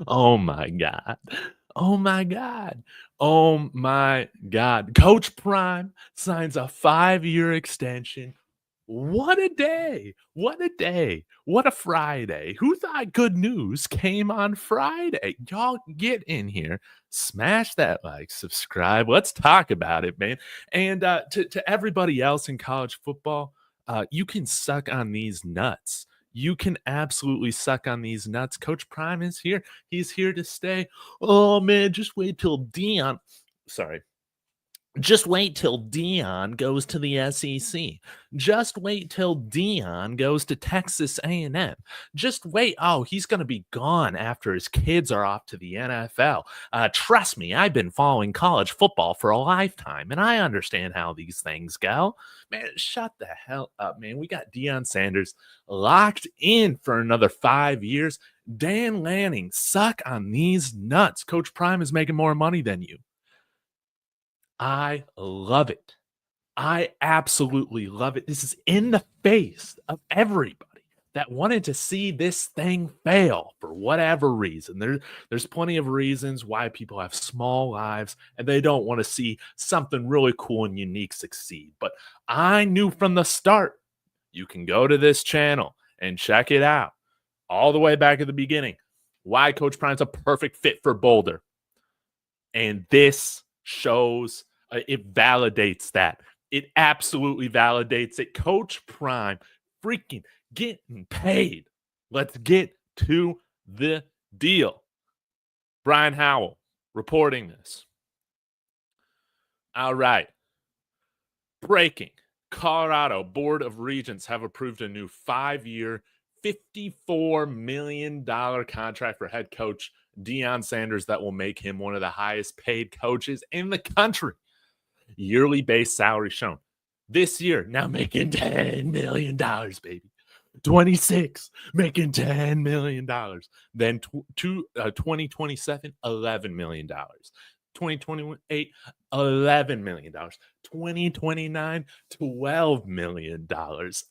Oh my god. Oh my god. Oh my god. Coach Prime signs a 5-year extension. What a day. What a day. What a Friday. Who thought good news came on Friday? Y'all get in here, smash that like, subscribe. Let's talk about it, man. And to everybody else in college football, you can suck on these nuts. You can absolutely suck on these nuts. Coach Prime is here. He's here to stay. Oh man, just wait till Dion. Sorry, just wait till Dion goes to the SEC. Just wait till Dion goes to Texas A&M. Just wait. Oh, he's going to be gone after his kids are off to the NFL. Trust me, I've been following college football for a lifetime, and I understand how these things go. Man, shut the hell up, man. We got Deion Sanders locked in for another 5 years. Dan Lanning, suck on these nuts. Coach Prime is making more money than you. I love it. I absolutely love it. This is in the face of everybody that wanted to see this thing fail for whatever reason. There's plenty of reasons why people have small lives and they don't want to see something really cool and unique succeed. But I knew from the start, you can go to this channel and check it out all the way back at the beginning, why Coach Prime's a perfect fit for Boulder. And this shows, it validates that. It absolutely validates it. Coach Prime freaking getting paid. Let's get to the deal. Brian Howell reporting this. All right. Breaking. Colorado Board of Regents have approved a new 5-year, $54 million contract for head coach Deion Sanders that will make him one of the highest paid coaches in the country. Yearly base salary shown this year now making $10 million, baby. 26 making $10 million. Then 2027, $11 million. 2028, $11 million. 2029, $12 million.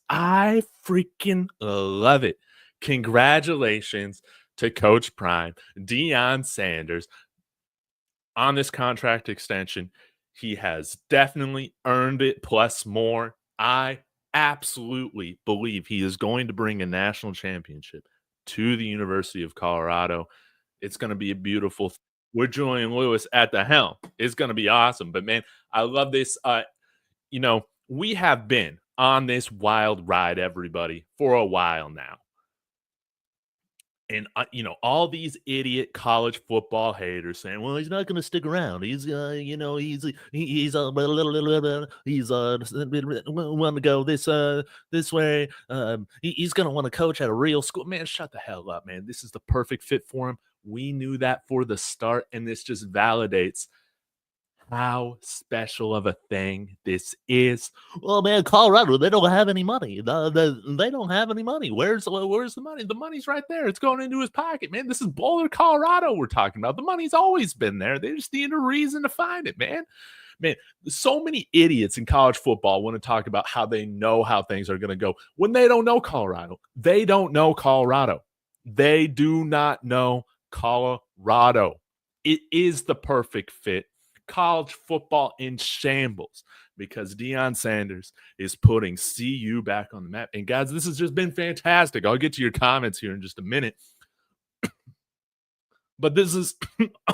I freaking love it. Congratulations to Coach Prime, Deion Sanders, on this contract extension. He has definitely earned it, plus more. I absolutely believe he is going to bring a national championship to the University of Colorado. It's going to be a beautiful with Julian Lewis at the helm. It's going to be awesome. But man, I love this. We have been on this wild ride, everybody, for a while now. And, all these idiot college football haters saying, well, he's not going to stick around. He's, he's want to go this way. He's going to want to coach at a real school. Man, shut the hell up, man. This is the perfect fit for him. We knew that for the start, and this just validates how special of a thing this is. Well, man, Colorado, they don't have any money. They don't have any money. Where's the money? The money's right there. It's going into his pocket, man. This is Boulder, Colorado we're talking about. The money's always been there. They just need a reason to find it, man. Man, so many idiots in college football want to talk about how they know how things are going to go when they don't know Colorado. They don't know Colorado. They do not know Colorado. It is the perfect fit. College football in shambles because Deion Sanders is putting CU back on the map. And guys, this has just been fantastic. I'll get to your comments here in just a minute. But this is,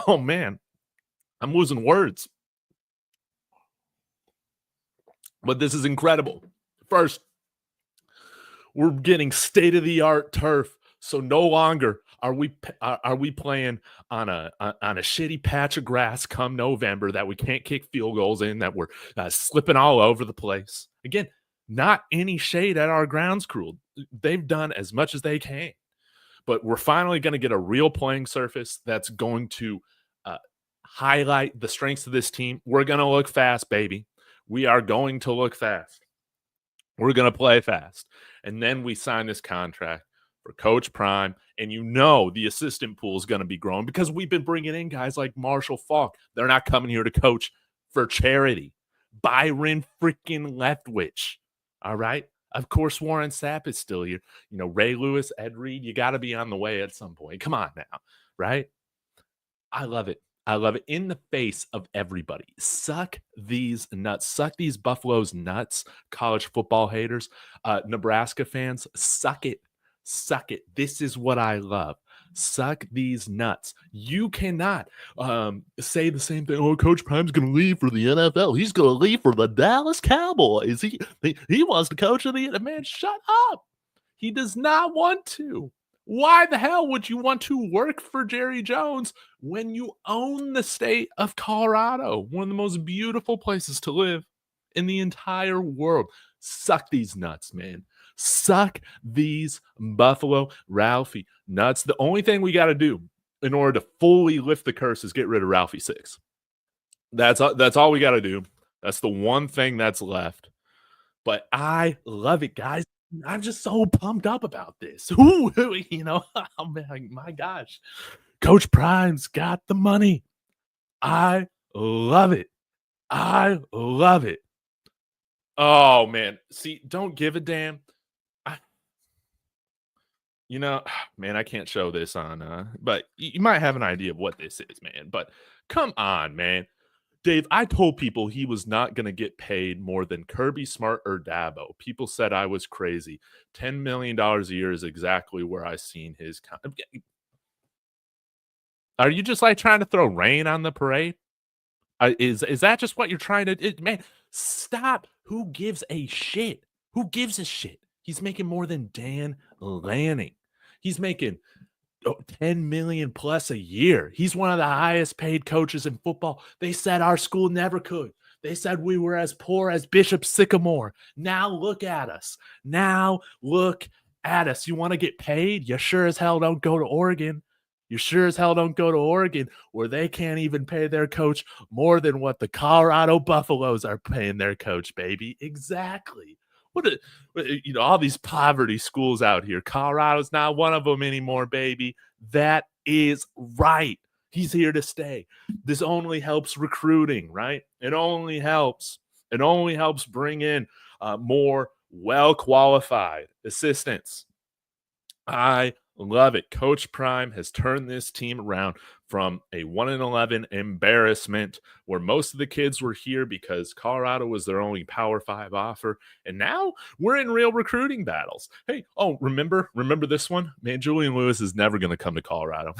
oh man, I'm losing words. But this is incredible. First, we're getting state-of-the-art turf. So no longer are we playing on a shitty patch of grass come November that we can't kick field goals in, that we're slipping all over the place. Again, not any shade at our grounds crew. They've done as much as they can. But we're finally going to get a real playing surface that's going to highlight the strengths of this team. We're going to look fast, baby. We are going to look fast. We're going to play fast. And then we sign this contract for Coach Prime, and the assistant pool is going to be growing because we've been bringing in guys like Marshall Faulk. They're not coming here to coach for charity. Byron freaking Leftwich, all right? Of course, Warren Sapp is still here. Ray Lewis, Ed Reed, you got to be on the way at some point. Come on now, right? I love it. I love it in the face of everybody. Suck these nuts. Suck these Buffaloes nuts, college football haters. Nebraska fans, suck it. Suck it. This is what I love. Suck these nuts. You cannot say the same thing. Oh, Coach Prime's going to leave for the NFL. He's going to leave for the Dallas Cowboys. He wants to coach of the man. Shut up. He does not want to. Why the hell would you want to work for Jerry Jones when you own the state of Colorado, one of the most beautiful places to live in the entire world? Suck these nuts, man. Suck these Buffalo Ralphie nuts. The only thing we got to do in order to fully lift the curse is get rid of Ralphie 6. That's all we got to do. That's the one thing that's left. But I love it, guys. I'm just so pumped up about this. Ooh, oh my gosh. Coach Prime's got the money. I love it. I love it. Oh, man. See, don't give a damn. I, man, I can't show this on, but you might have an idea of what this is, man. But come on, man. Dave, I told people he was not going to get paid more than Kirby Smart or Dabo. People said I was crazy. $10 million a year is exactly where I seen his. Are you just like trying to throw rain on the parade? Is that just what you're trying to? Man, stop. Who gives a shit? Who gives a shit? He's making more than Dan Lanning. He's making 10 million plus a year. He's one of the highest paid coaches in football. They said our school never could. They said we were as poor as Bishop Sycamore. Now look at us. Now look at us. You want to get paid? You sure as hell don't go to Oregon. You sure as hell don't go to Oregon where they can't even pay their coach more than what the Colorado Buffaloes are paying their coach, baby. Exactly. All these poverty schools out here. Colorado's not one of them anymore, baby. That is right. He's here to stay. This only helps recruiting, right? It only helps bring in more well-qualified assistants. I love it. Coach Prime has turned this team around from a 1-11 embarrassment where most of the kids were here because Colorado was their only Power 5 offer. And now we're in real recruiting battles. Hey, remember this one? Man, Julian Lewis is never going to come to Colorado.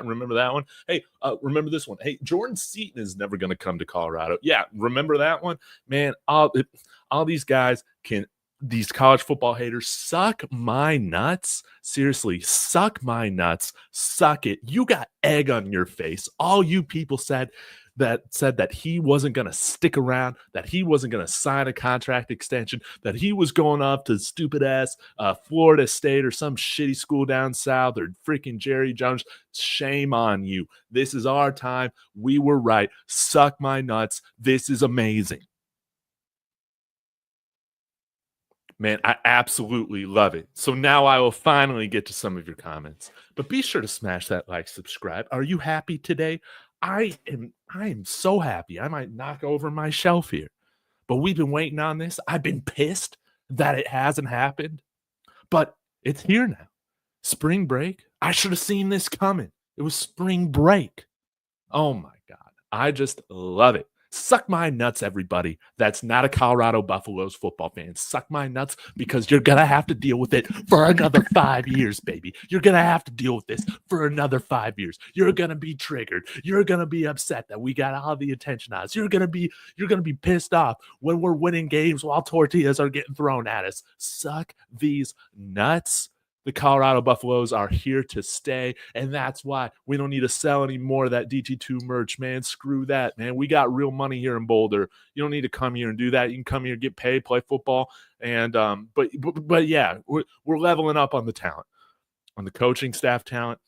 Remember that one? Hey, remember this one? Hey, Jordan Seaton is never going to come to Colorado. Yeah, remember that one? Man, all these guys these college football haters suck my nuts. Seriously, suck my nuts. Suck it. You got egg on your face. All you people said that he wasn't going to stick around, that he wasn't going to sign a contract extension, that he was going off to stupid ass Florida State or some shitty school down south or freaking Jerry Jones. Shame on you. This is our time. We were right. Suck my nuts. This is amazing. Man, I absolutely love it. So now I will finally get to some of your comments. But be sure to smash that like, subscribe. Are you happy today? I am so happy. I might knock over my shelf here. But we've been waiting on this. I've been pissed that it hasn't happened. But it's here now. Spring break. I should have seen this coming. It was spring break. Oh my God. I just love it. Suck my nuts, everybody. That's not a Colorado Buffaloes football fan. Suck my nuts because you're going to have to deal with it for another 5 years, baby. You're going to have to deal with this for another 5 years. You're going to be triggered. You're going to be upset that we got all the attention on us. You're going to be pissed off when we're winning games while tortillas are getting thrown at us. Suck these nuts. The Colorado Buffaloes are here to stay, and that's why we don't need to sell any more of that DT2 merch, man. Screw that, man. We got real money here in Boulder. You don't need to come here and do that. You can come here, get paid, play football, and but yeah, we're leveling up on the talent, on the coaching staff talent,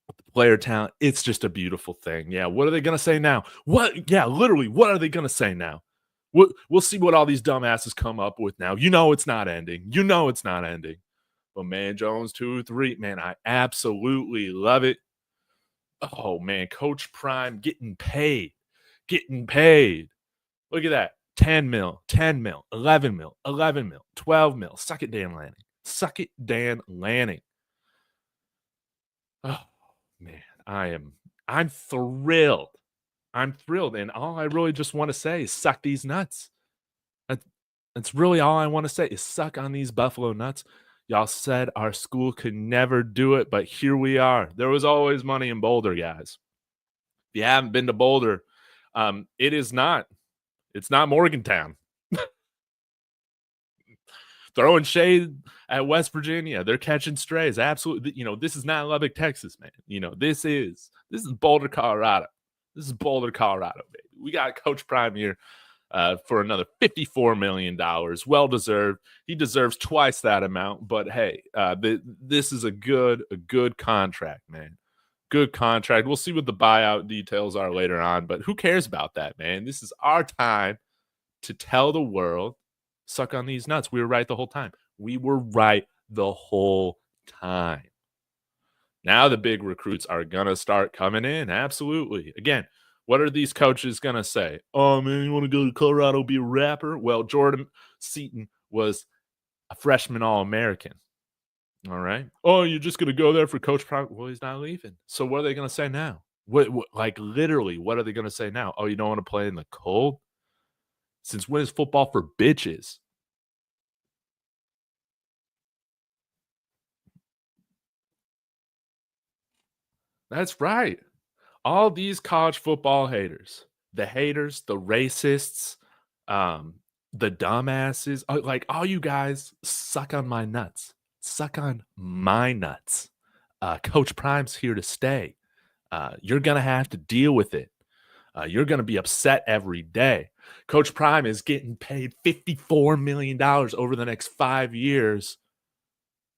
the player talent. It's just a beautiful thing. Yeah, what are they gonna say now? What? Yeah, literally, what are they gonna say now? We'll see what all these dumbasses come up with now. It's not ending. It's not ending. But man, Jones 2-3, man, I absolutely love it. Oh man, Coach Prime getting paid. Look at that. 10 mil, 10 mil, 11 mil, 11 mil, 12 mil. Suck it, Dan Lanning. Suck it, Dan Lanning. Oh, man, I'm thrilled. I'm thrilled, and all I really just wanna say is suck these nuts. That that's really all I wanna say is suck on these buffalo nuts. Y'all said our school could never do it, but here we are. There was always money in Boulder, guys. If you haven't been to Boulder, it's not Morgantown. Throwing shade at West Virginia. They're catching strays. Absolutely. This is not Lubbock, Texas, man. This is Boulder, Colorado. This is Boulder, Colorado, baby. We got Coach Prime here for another $54 million. Well deserved. He deserves twice that amount. But hey, this is a good contract, man. Good contract. We'll see what the buyout details are later on, but who cares about that, man? This is our time to tell the world, suck on these nuts. We were right the whole time. We were right the whole time. Now the big recruits are going to start coming in. Absolutely. Again, what are these coaches going to say? Oh, man, you want to go to Colorado, be a rapper? Well, Jordan Seaton was a freshman All-American. All right. Oh, you're just going to go there for Coach Prime? Well, he's not leaving. So what are they going to say now? Like literally, what are they going to say now? Oh, you don't want to play in the cold? Since when is football for bitches? That's right. All these college football haters, the racists, um, the dumbasses, like all you guys suck on my nuts. Suck on my nuts. Coach Prime's here to stay. You're going to have to deal with it. You're going to be upset every day. Coach Prime is getting paid $54 million over the next 5 years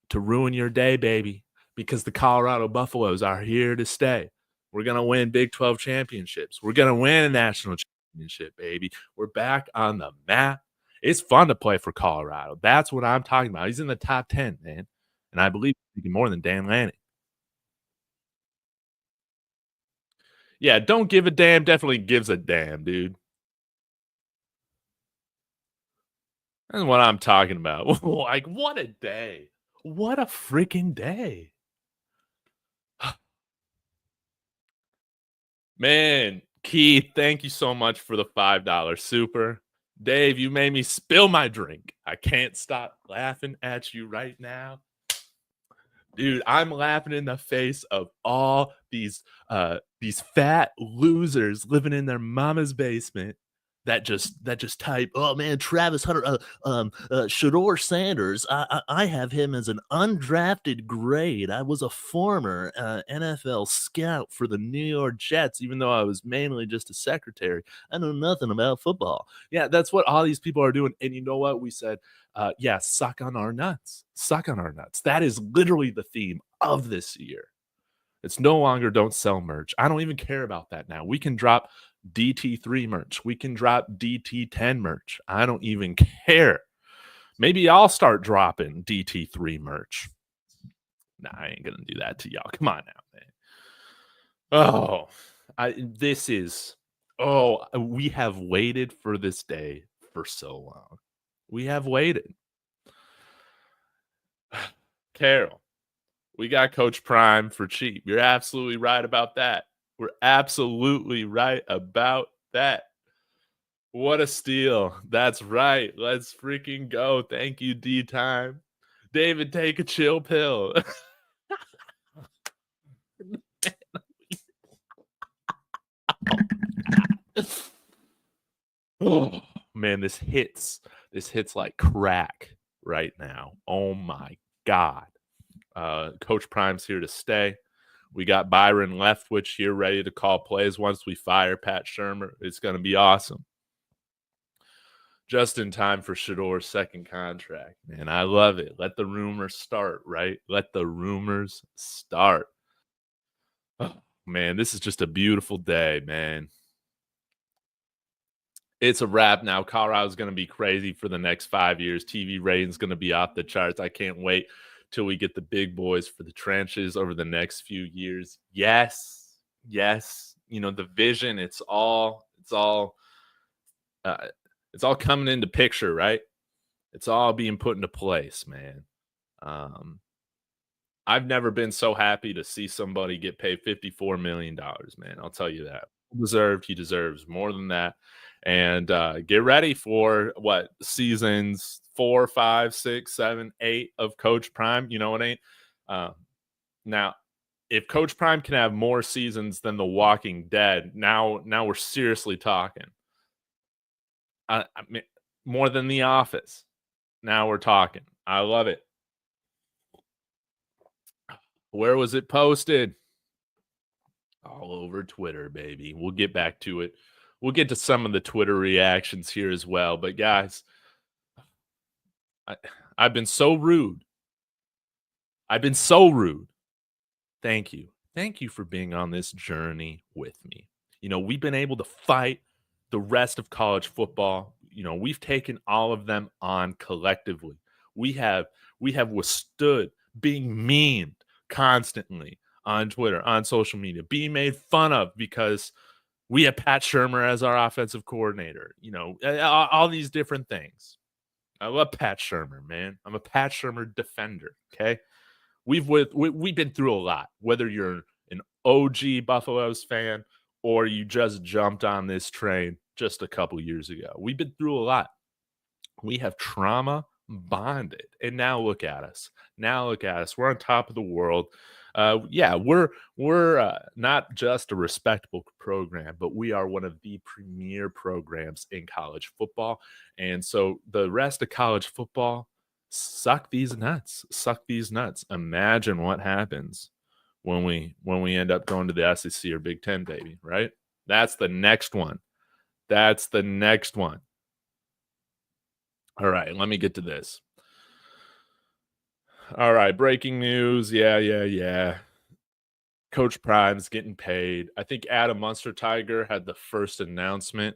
to ruin your day, baby, because the Colorado Buffaloes are here to stay. We're going to win Big 12 championships. We're going to win a national championship, baby. We're back on the map. It's fun to play for Colorado. That's what I'm talking about. He's in the top 10, man. And I believe he's making more than Dan Lanning. Yeah, don't give a damn. Definitely gives a damn, dude. That's what I'm talking about. Like, what a day. What a freaking day. Man, Keith, thank you so much for the $5 super. Dave, you made me spill my drink. I can't stop laughing at you right now. Dude, I'm laughing in the face of all these fat losers living in their mama's basement that just type, oh man, Travis Hunter, Shador Sanders. I have him as an undrafted grade. I was a former NFL scout for the New York Jets, even though I was mainly just a secretary. I know nothing about football. Yeah, that's what all these people are doing. And you know what? We said, yeah, suck on our nuts. Suck on our nuts. That is literally the theme of this year. It's no longer don't sell merch. I don't even care about that now. We can drop DT3 merch. We can drop DT10 merch. I don't even care. Maybe I'll start dropping DT3 merch. Nah, I ain't gonna do that to y'all. Come on now, man. Oh, we have waited for this day for so long. We have waited. Carol, we got Coach Prime for cheap. You're absolutely right about that. We're absolutely right about that. What a steal. That's right. Let's freaking go. Thank you, D Time. David, take a chill pill. Oh, man, this hits. This hits like crack right now. Oh my God. Coach Prime's here to stay. We got Byron Leftwich here ready to call plays once we fire Pat Shermer. It's going to be awesome. Just in time for Shador's second contract, man. I love it. Let the rumors start, right? Let the rumors start. Oh, man, this is just a beautiful day, man. It's a wrap now. Colorado's going to be crazy for the next 5 years. TV ratings going to be off the charts. I can't wait till we get the big boys for the trenches over the next few years. Yes, yes. The vision. It's all. Uh, It's all coming into picture, right? It's all being put into place, man. Um, I've never been so happy to see somebody get paid $54 million, man. I'll tell you that. Deserved. He deserves more than that. And get ready for what seasons 4, 5, 6, 7, 8 of Coach Prime. You know what I mean? Uh, now, if Coach Prime can have more seasons than The Walking Dead, now we're seriously talking. I mean, more than The Office. Now we're talking. I love it. Where was it posted? All over Twitter, baby. We'll get back to it. We'll get to some of the Twitter reactions here as well. But guys, I, I've been so rude. I've been so rude. Thank you. Thank you for being on this journey with me. We've been able to fight the rest of college football. We've taken all of them on collectively. We have we have withstood being memed constantly on Twitter, on social media, being made fun of because we have Pat Shermer as our offensive coordinator. All these different things. I love Pat Shermer, man. I'm a Pat Shermer defender. Okay, we've been through a lot. Whether you're an OG Buffaloes fan or you just jumped on this train just a couple years ago, we've been through a lot. We have trauma bonded, and now look at us. Now look at us. We're on top of the world. Yeah, we're not just a respectable program, but we are one of the premier programs in college football. And so the rest of college football, suck these nuts. Suck these nuts. Imagine what happens when we end up going to the SEC or Big Ten, baby. Right? That's the next one. That's the next one. All right, let me get to this. All right, breaking news. Yeah. Coach Prime's getting paid. I think Adam Munster-Tiger had the first announcement.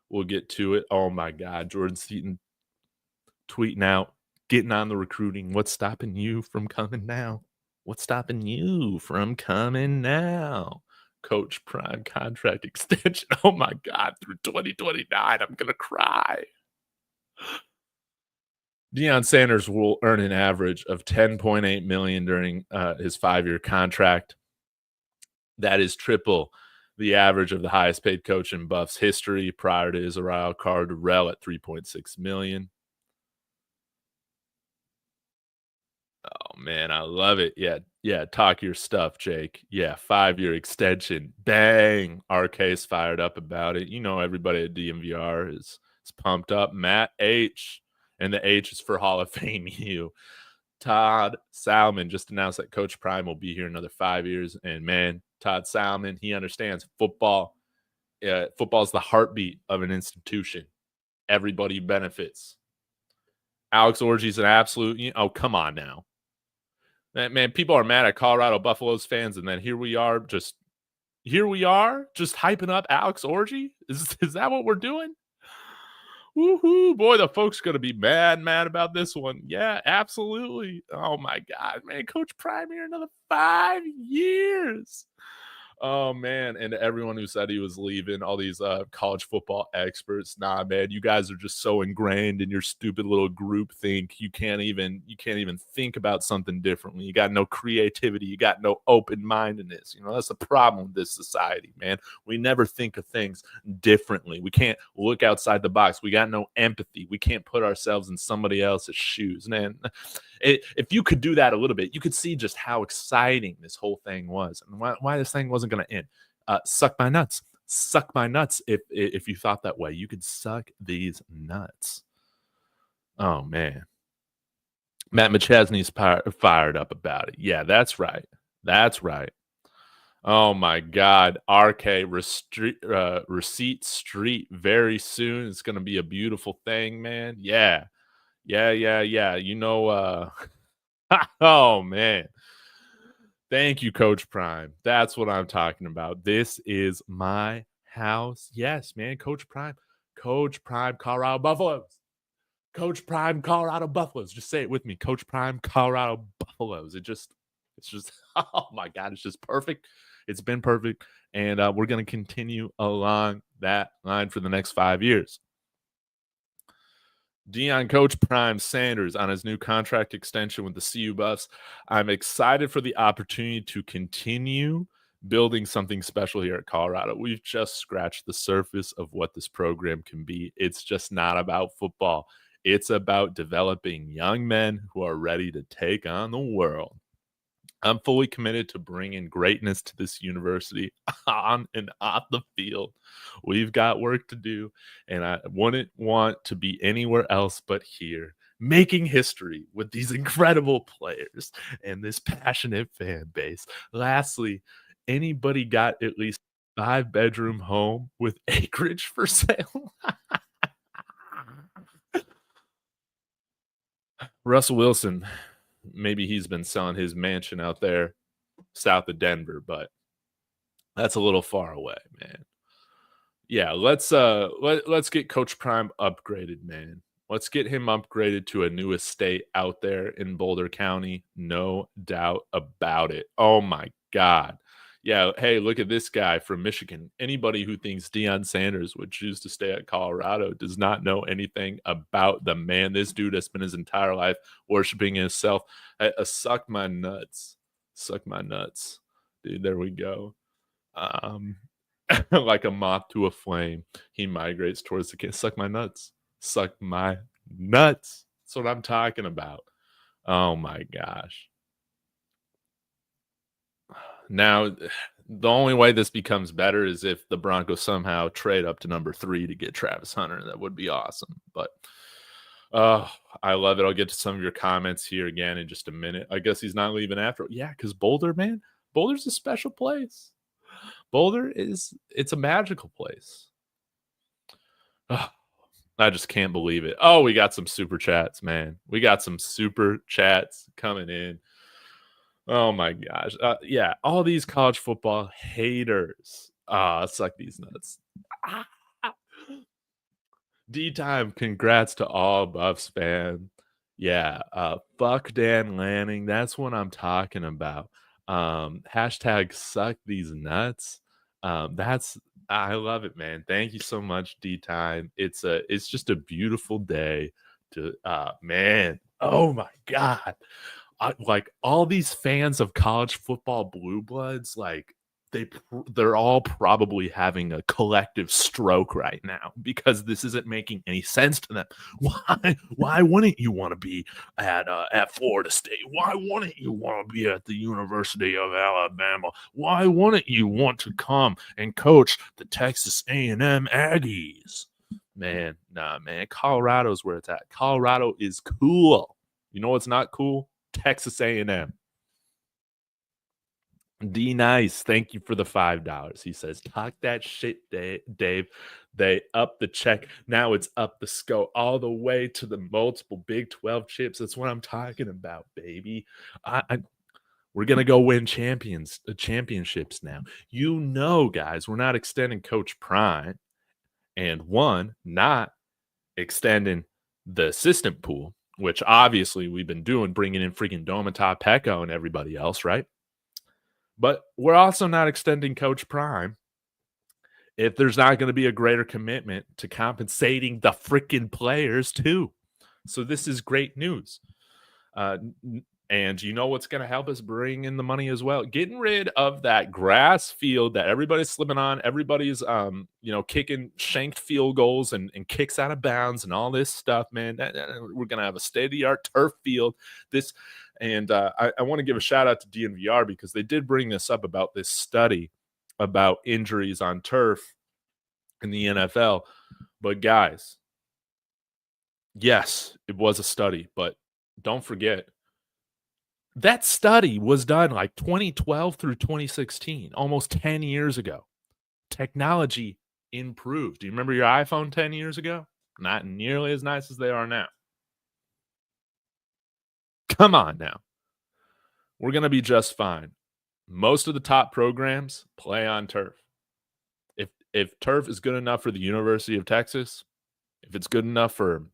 We'll get to it. Oh my God, Jordan Seaton tweeting out, getting on the recruiting. What's stopping you from coming now? What's stopping you from coming now? Coach Prime contract extension. Oh my God, through 2029. I'm gonna cry. Deion Sanders will earn an average of 10.8 million during his 5-year contract. That is triple the average of the highest paid coach in Buff's history prior to Israel Cardarell at 3.6 million. Oh man, I love it. Yeah. Talk your stuff, Jake. Yeah, 5-year extension. Bang. RK's fired up about it. Everybody at DMVR is pumped up. Matt H. And the H is for Hall of Fame you. Todd Salmon just announced that Coach Prime will be here another 5 years. And man, Todd Salmon, he understands football. Football is the heartbeat of an institution. Everybody benefits. Alex Orgy's an absolute. Oh, come on now. Man, people are mad at Colorado Buffaloes fans, and then here we are, just hyping up Alex Orgy. Is that what we're doing? Woohoo! Boy, the folks gonna be mad about this one. Yeah, absolutely. Oh my God, man, Coach Prime here another 5 years. Oh man, and to everyone who said he was leaving, all these college football experts, nah, man, you guys are just so ingrained in your stupid little group think you can't even think about something differently. You got no creativity, you got no open mindedness. That's the problem with this society, man. We never think of things differently. We can't look outside the box. We got no empathy. We can't put ourselves in somebody else's shoes, man. If you could do that a little bit, you could see just how exciting this whole thing was and why this thing wasn't going to end. Suck my nuts. Suck my nuts. If you thought that way, you could suck these nuts. Oh, man. Matt McChesney's fired up about it. Yeah, that's right. That's right. Oh, my God. RK Receipt Street very soon. It's going to be a beautiful thing, man. Yeah. Oh man. Thank you, Coach Prime. That's what I'm talking about. This is my house. Yes, man. Coach Prime. Coach Prime, Colorado Buffaloes. Coach Prime, Colorado Buffaloes. Just say it with me. Coach Prime, Colorado Buffaloes. It's just, oh my God, it's just perfect. It's been perfect. And we're going to continue along that line for the next 5 years. Coach Prime Sanders on his new contract extension with the CU Buffs. I'm excited for the opportunity to continue building something special here at Colorado. We've just scratched the surface of what this program can be. It's just not about football. It's about developing young men who are ready to take on the world. I'm fully committed to bringing greatness to this university on and off the field. We've got work to do, and I wouldn't want to be anywhere else but here, making history with these incredible players and this passionate fan base. Lastly, anybody got at least 5-bedroom home with acreage for sale? Russell Wilson, maybe he's been selling his mansion out there south of Denver, but that's a little far away, man. Yeah, let's get Coach Prime upgraded, man. Let's get him upgraded to a new estate out there in Boulder County. No doubt about it. Oh my God. Yeah, hey, look at this guy from Michigan. Anybody who thinks Deion Sanders would choose to stay at Colorado does not know anything about the man. This dude has spent his entire life worshiping himself. Suck my nuts. Suck my nuts. Dude, there we go. Um, like a moth to a flame, he migrates towards the king. Suck my nuts. Suck my nuts. That's what I'm talking about. Oh my gosh. Now, the only way this becomes better is if the Broncos somehow trade up to number 3 to get Travis Hunter. That would be awesome. But I love it. I'll get to some of your comments here again in just a minute. I guess he's not leaving after. Yeah, because Boulder, man, Boulder's a special place. Boulder it's a magical place. Ugh, I just can't believe it. Oh, we got some super chats, man. We got some super chats coming in. Oh my gosh. Yeah, all these college football haters. Suck these nuts. D time, congrats to all Buffs fan. Yeah, fuck Dan Lanning. That's what I'm talking about. Hashtag suck these nuts. That's I love it, man. Thank you so much, D time. It's just a beautiful day to man. Oh my god. Like all these fans of college football blue bloods, like they're all probably having a collective stroke right now because this isn't making any sense to them. Why wouldn't you want to be at Florida State? Why wouldn't you want to be at the University of Alabama? Why wouldn't you want to come and coach the Texas A&M Aggies? Man, nah, man. Colorado's where it's at. Colorado is cool. You know what's not cool? Texas A&M. D nice, thank you for the $5. He says, "Talk that shit, Dave. They up the check. Now it's up the scope all the way to the multiple Big 12 chips. That's what I'm talking about, baby. We're gonna go win championships now. You know, guys, we're not extending Coach Prime, and not extending the assistant pool, which obviously we've been doing, bringing in freaking Domata Pecco and everybody else, right? But we're also not extending Coach Prime if there's not going to be a greater commitment to compensating the freaking players too. So this is great news. And you know what's going to help us bring in the money as well? Getting rid of that grass field that everybody's slipping on. Everybody's, kicking shanked field goals and kicks out of bounds and all this stuff, man. We're going to have a state-of-the-art turf field. I want to give a shout out to DNVR because they did bring this up about this study about injuries on turf in the NFL. But guys, yes, it was a study, but don't forget, that study was done like 2012 through 2016, almost 10 years ago. Technology improved. Do you remember your iPhone 10 years ago? Not nearly as nice as they are now. Come on now. We're going to be just fine. Most of the top programs play on turf. If turf is good enough for the University of Texas, if it's good enough for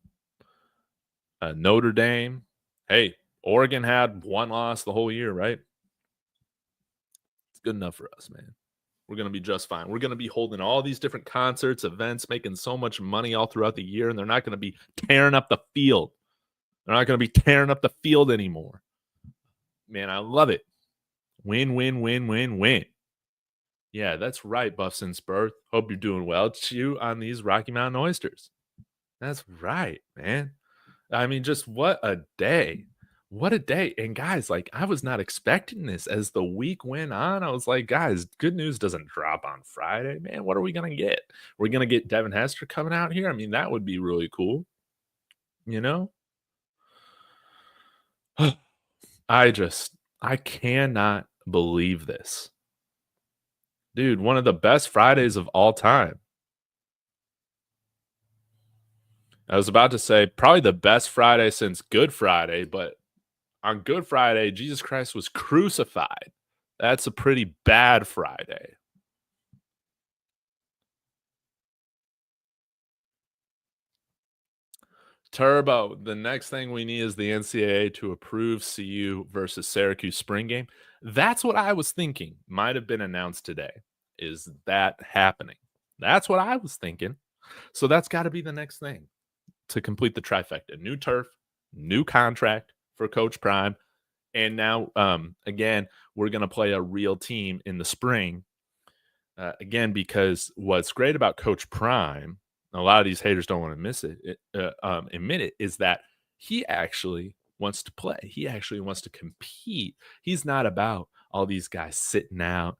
Notre Dame, hey, Oregon had one loss the whole year, right? It's good enough for us, man. We're going to be just fine. We're going to be holding all these different concerts, events, making so much money all throughout the year, and they're not going to be tearing up the field. They're not going to be tearing up the field anymore. Man, I love it. Win, win, win, win, win. Yeah, that's right, Buffs and Spurs. Hope you're doing well. Chew on these Rocky Mountain oysters. That's right, man. I mean, just what a day. What a day. And guys, like, I was not expecting this as the week went on. I was like, guys, good news doesn't drop on Friday. Man, what are we going to get? We're going to get Devin Hester coming out here. I mean, that would be really cool, you know? I cannot believe this. Dude, one of the best Fridays of all time. I was about to say probably the best Friday since Good Friday, but on Good Friday, Jesus Christ was crucified. That's a pretty bad Friday. Turbo, the next thing we need is the NCAA to approve CU versus Syracuse spring game. That's what I was thinking. Might have been announced today. Is that happening? That's what I was thinking. So that's got to be the next thing to complete the trifecta. New turf, new contract for Coach Prime. And now, again, we're going to play a real team in the spring. Again, because what's great about Coach Prime, a lot of these haters don't want to admit it, is that he actually wants to play. He actually wants to compete. He's not about all these guys sitting out,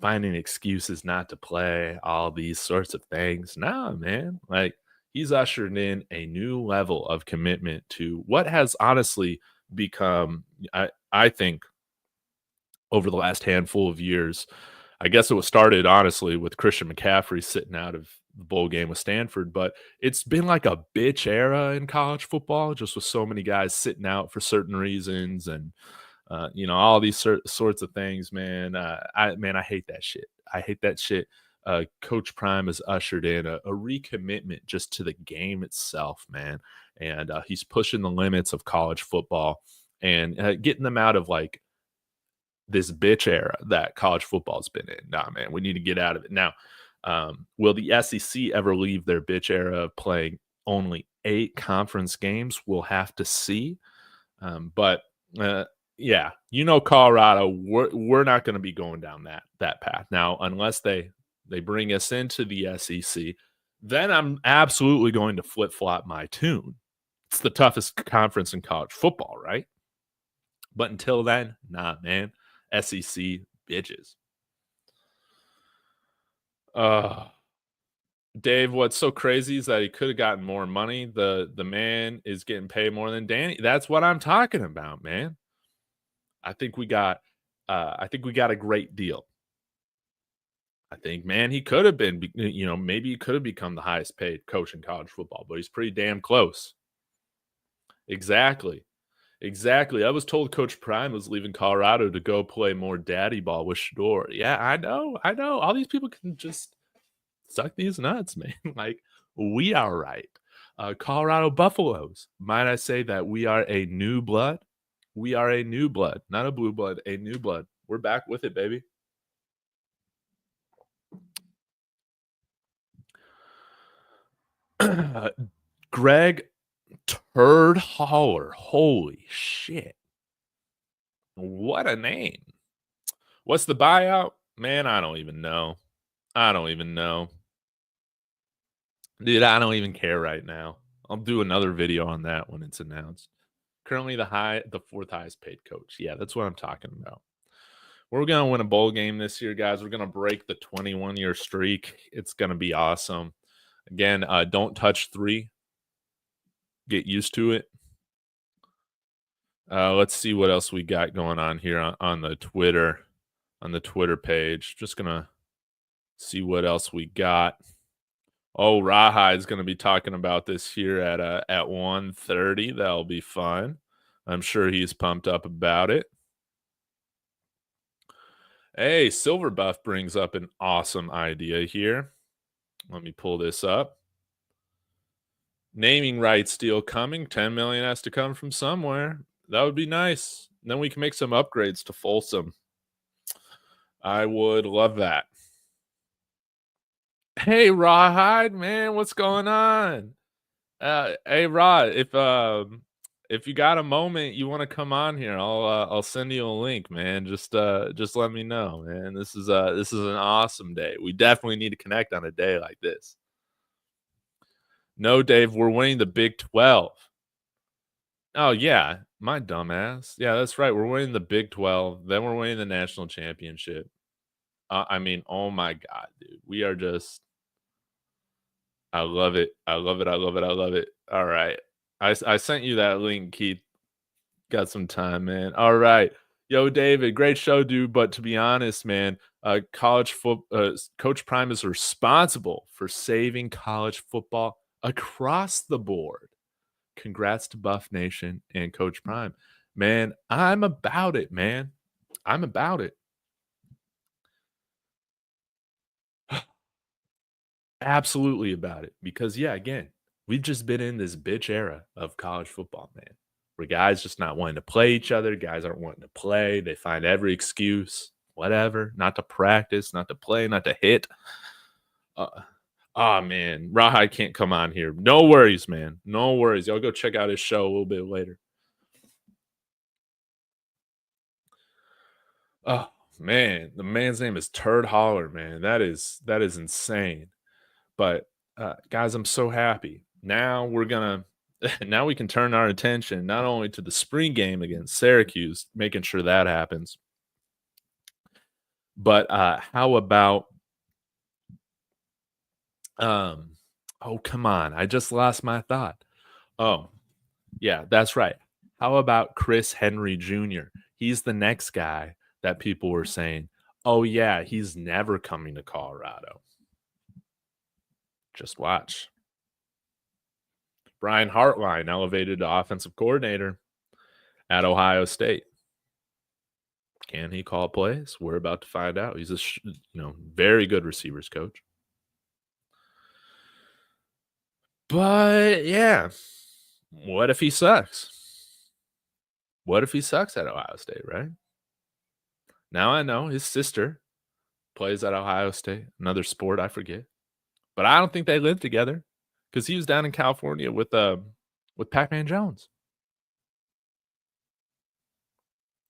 finding excuses not to play, all these sorts of things. Nah, man. Like, he's ushered in a new level of commitment to what has honestly become, I think, over the last handful of years. I guess it was started honestly with Christian McCaffrey sitting out of the bowl game with Stanford, but it's been like a bitch era in college football, just with so many guys sitting out for certain reasons and all these sorts of things, man. I hate that shit. I hate that shit. Coach Prime has ushered in a recommitment just to the game itself, man, and he's pushing the limits of college football and getting them out of like this bitch era that college football's been in. Nah, man, we need to get out of it now. Will the SEC ever leave their bitch era of playing only 8 conference games? We'll have to see. But yeah, Colorado, we're not going to be going down that path now unless they bring us into the SEC. Then I'm absolutely going to flip flop my tune. It's the toughest conference in college football, right? But until then, nah, man. SEC bitches. Dave, what's so crazy is that he could have gotten more money. The man is getting paid more than Danny. That's what I'm talking about, man. I think we got a great deal. I think, man, he could have been, maybe he could have become the highest paid coach in college football, but he's pretty damn close. Exactly. I was told Coach Prime was leaving Colorado to go play more daddy ball with Shador. Yeah, I know. All these people can just suck these nuts, man. Like, we are right. Colorado Buffaloes. Might I say that we are a new blood? We are a new blood, not a blue blood, a new blood. We're back with it, baby. Greg Turd Holler. Holy shit. What a name. What's the buyout? Man, I don't even know. Dude, I don't even care right now. I'll do another video on that when it's announced. Currently the 4th highest paid coach. Yeah, that's what I'm talking about. We're going to win a bowl game this year, guys. We're going to break the 21-year streak. It's going to be awesome. Again, don't touch 3. Get used to it. Let's see what else we got going on here on the Twitter page. Just going to see what else we got. Oh, Raha is going to be talking about this here at 1:30. That'll be fun. I'm sure he's pumped up about it. Hey, Silverbuff brings up an awesome idea here. Let me pull this up. Naming rights deal coming. 10 million has to come from somewhere. That would be nice. Then we can make some upgrades to Folsom. I would love that. Hey, Rawhide, man, what's going on? Hey, Rod, if you got a moment, you want to come on here, I'll send you a link, man. Just let me know, man. This is an awesome day. We definitely need to connect on a day like this. No, Dave, we're winning the Big 12. Oh yeah, my dumbass. Yeah, that's right. We're winning the Big 12. Then we're winning the national championship. I mean, oh my god, dude, we are just. I love it. I love it. I love it. I love it. All right, I sent you that link, Keith. Got some time, man. All right. Yo, David, great show, dude. But to be honest, man, Coach Prime is responsible for saving college football across the board. Congrats to Buff Nation and Coach Prime. Man, I'm about it, man. I'm about it. Absolutely about it. Because, yeah, again, we've just been in this bitch era of college football, man, where guys just not wanting to play each other. Guys aren't wanting to play. They find every excuse, whatever, not to practice, not to play, not to hit. Oh, man. Rawhide can't come on here. No worries, man. No worries. Y'all go check out his show a little bit later. Oh, man. The man's name is Turd Holler, man. That is insane. But guys, I'm so happy. Now we're gonna now we can turn our attention not only to the spring game against Syracuse, making sure that happens, but how about um oh come on, I just lost my thought. Oh, yeah, that's right. How about Chris Henry Jr.? He's the next guy that people were saying, oh yeah, he's never coming to Colorado. Just watch. Brian Hartline elevated to offensive coordinator at Ohio State. Can he call plays? We're about to find out. He's a very good receivers coach. But yeah, what if he sucks? What if he sucks at Ohio State, right? Now I know his sister plays at Ohio State, another sport I forget. But I don't think they live together because he was down in California with Pac-Man Jones.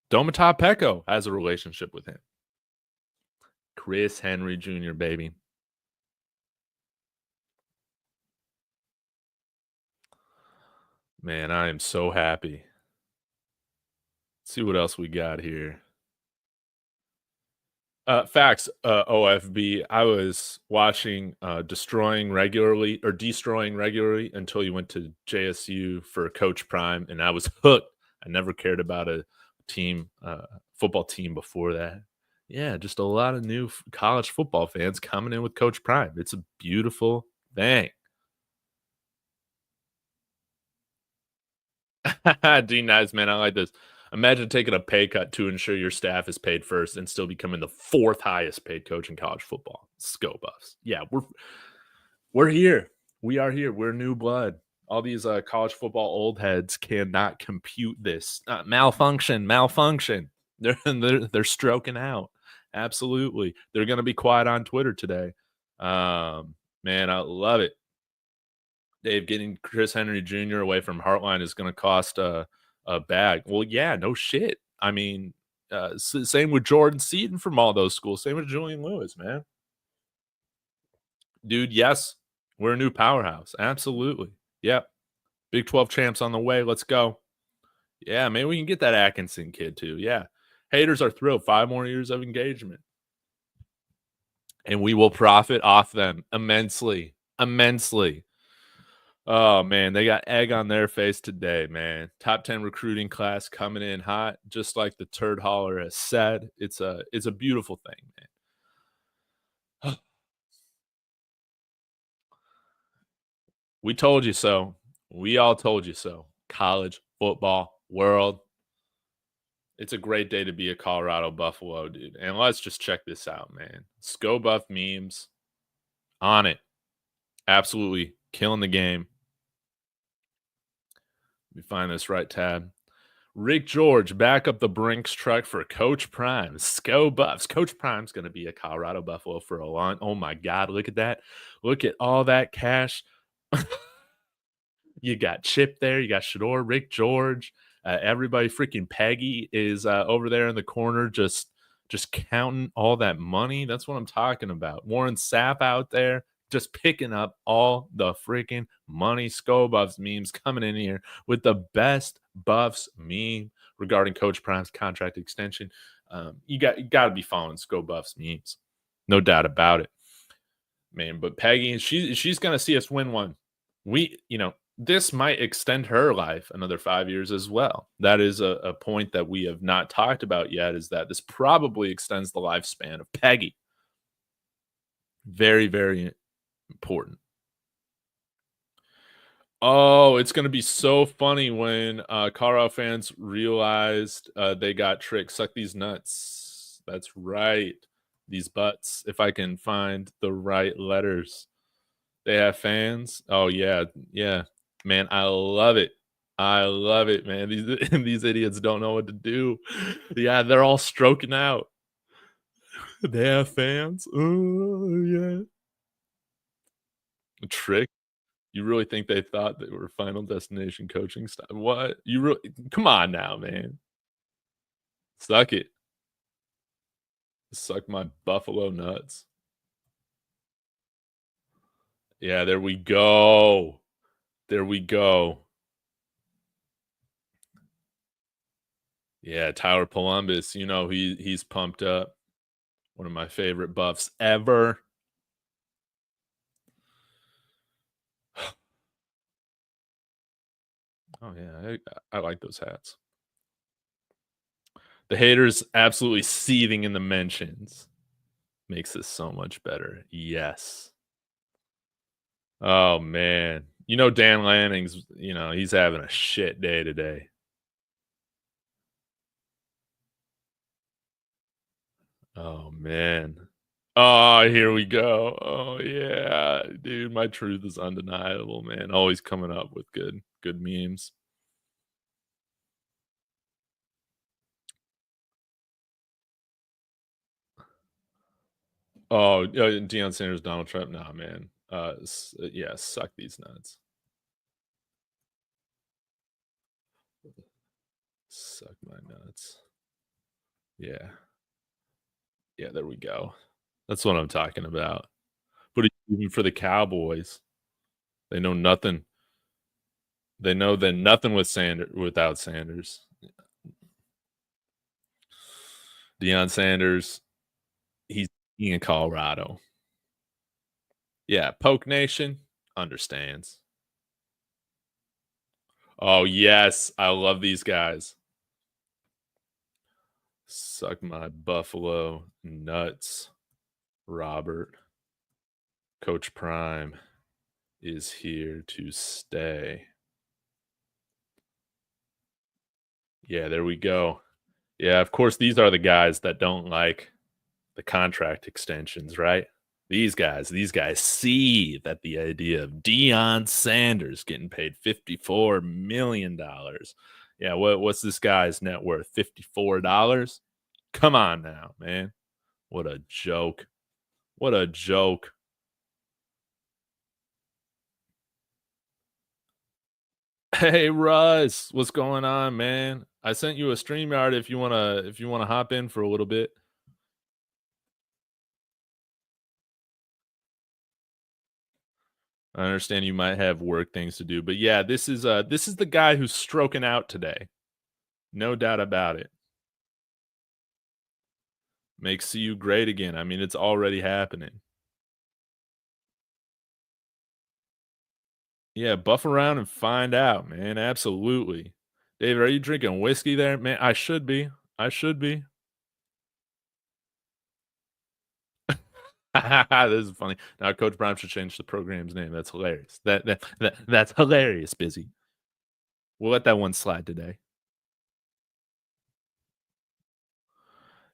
Domata Pecco has a relationship with him. Chris Henry Jr., baby. Man, I am so happy. Let's see what else we got here. Facts, OFB. I was watching Destroying Regularly until you went to JSU for Coach Prime, and I was hooked. I never cared about a football team before that. Yeah, just a lot of new college football fans coming in with Coach Prime. It's a beautiful thing. D nice, man. I like this. Imagine taking a pay cut to ensure your staff is paid first and still becoming the fourth highest paid coach in college football. Go Buffs. Yeah, we're here. We are here. We're new blood. All these college football old heads cannot compute this. Malfunction. They're stroking out. Absolutely. They're going to be quiet on Twitter today. Man, I love it. Dave, getting Chris Henry Jr. away from Heartline is going to cost a bag. Well, yeah, no shit. I mean, same with Jordan Seaton from all those schools. Same with Julian Lewis, man. Dude, yes, we're a new powerhouse. Absolutely. Yep. Big 12 champs on the way. Let's go. Yeah, maybe we can get that Atkinson kid too. Yeah. Haters are thrilled. 5 more years of engagement. And we will profit off them immensely. Immensely. Oh man, they got egg on their face today, man. Top 10 recruiting class coming in hot, just like the turd holler has said. It's a beautiful thing, man. We told you so. We all told you so. College football world. It's a great day to be a Colorado Buffalo, dude. And let's just check this out, man. Sco Buff memes on it. Absolutely killing the game. Let me find this right tab. Rick George, back up the Brinks truck for Coach Prime. Sco Buffs. Coach Prime's going to be a Colorado Buffalo for a long. Oh my God, look at that! Look at all that cash. You got Chip there. You got Shador, Rick George. Everybody, freaking Peggy is over there in the corner, just counting all that money. That's what I'm talking about. Warren Sapp out there, just picking up all the freaking money. Sco Buffs memes coming in here with the best Buffs meme regarding Coach Prime's contract extension. You got to be following Sco Buffs memes, no doubt about it, man. But Peggy, she's gonna see us win one. This might extend her life another 5 years as well. That is a point that we have not talked about yet, is that this probably extends the lifespan of Peggy. Very, very important. Oh, it's gonna be so funny when Colorado fans realized they got tricked. Suck these nuts. That's right. These butts. If I can find the right letters. They have fans. Oh yeah, yeah, man. I love it. I love it, man. These these idiots don't know what to do. Yeah, they're all stroking out. They have fans. Oh yeah. A trick. You really think they thought they were Final Destination coaching stuff? What? You really? Come on now, man. Suck it. Suck my buffalo nuts. Yeah, there we go. There we go. Yeah, Tyler Columbus, he's pumped up. One of my favorite buffs ever. Oh yeah, I like those hats. The haters absolutely seething in the mentions makes this so much better. Yes. Oh man. Dan Lanning's, he's having a shit day today. Oh man. Oh, here we go. Oh yeah. Dude, my truth is undeniable, man. Always coming up with good memes. Oh, Deion Sanders, Donald Trump. Nah, man. Yeah, suck these nuts. Suck my nuts. Yeah. Yeah, there we go. That's what I'm talking about. But even for the Cowboys, they know nothing. They know that nothing without Sanders. Deion Sanders, he's in Colorado. Yeah, Poke Nation understands. Oh yes, I love these guys. Suck my buffalo nuts, Robert. Coach Prime is here to stay. Yeah, there we go. Yeah, of course, these are the guys that don't like the contract extensions, right? These guys see that the idea of Deion Sanders getting paid $54 million. Yeah, what's this guy's net worth? $54? Come on now, man. What a joke. What a joke. Hey Russ, what's going on, man? I sent you a StreamYard if you wanna hop in for a little bit. I understand you might have work things to do, but yeah, this is the guy who's stroking out today. No doubt about it. Makes you great again. I mean, it's already happening. Yeah, buff around and find out, man. Absolutely. David, are you drinking whiskey there? Man, I should be. I should be. This is funny. Now, Coach Brown should change the program's name. That's hilarious. That's hilarious, Busy. We'll let that one slide today.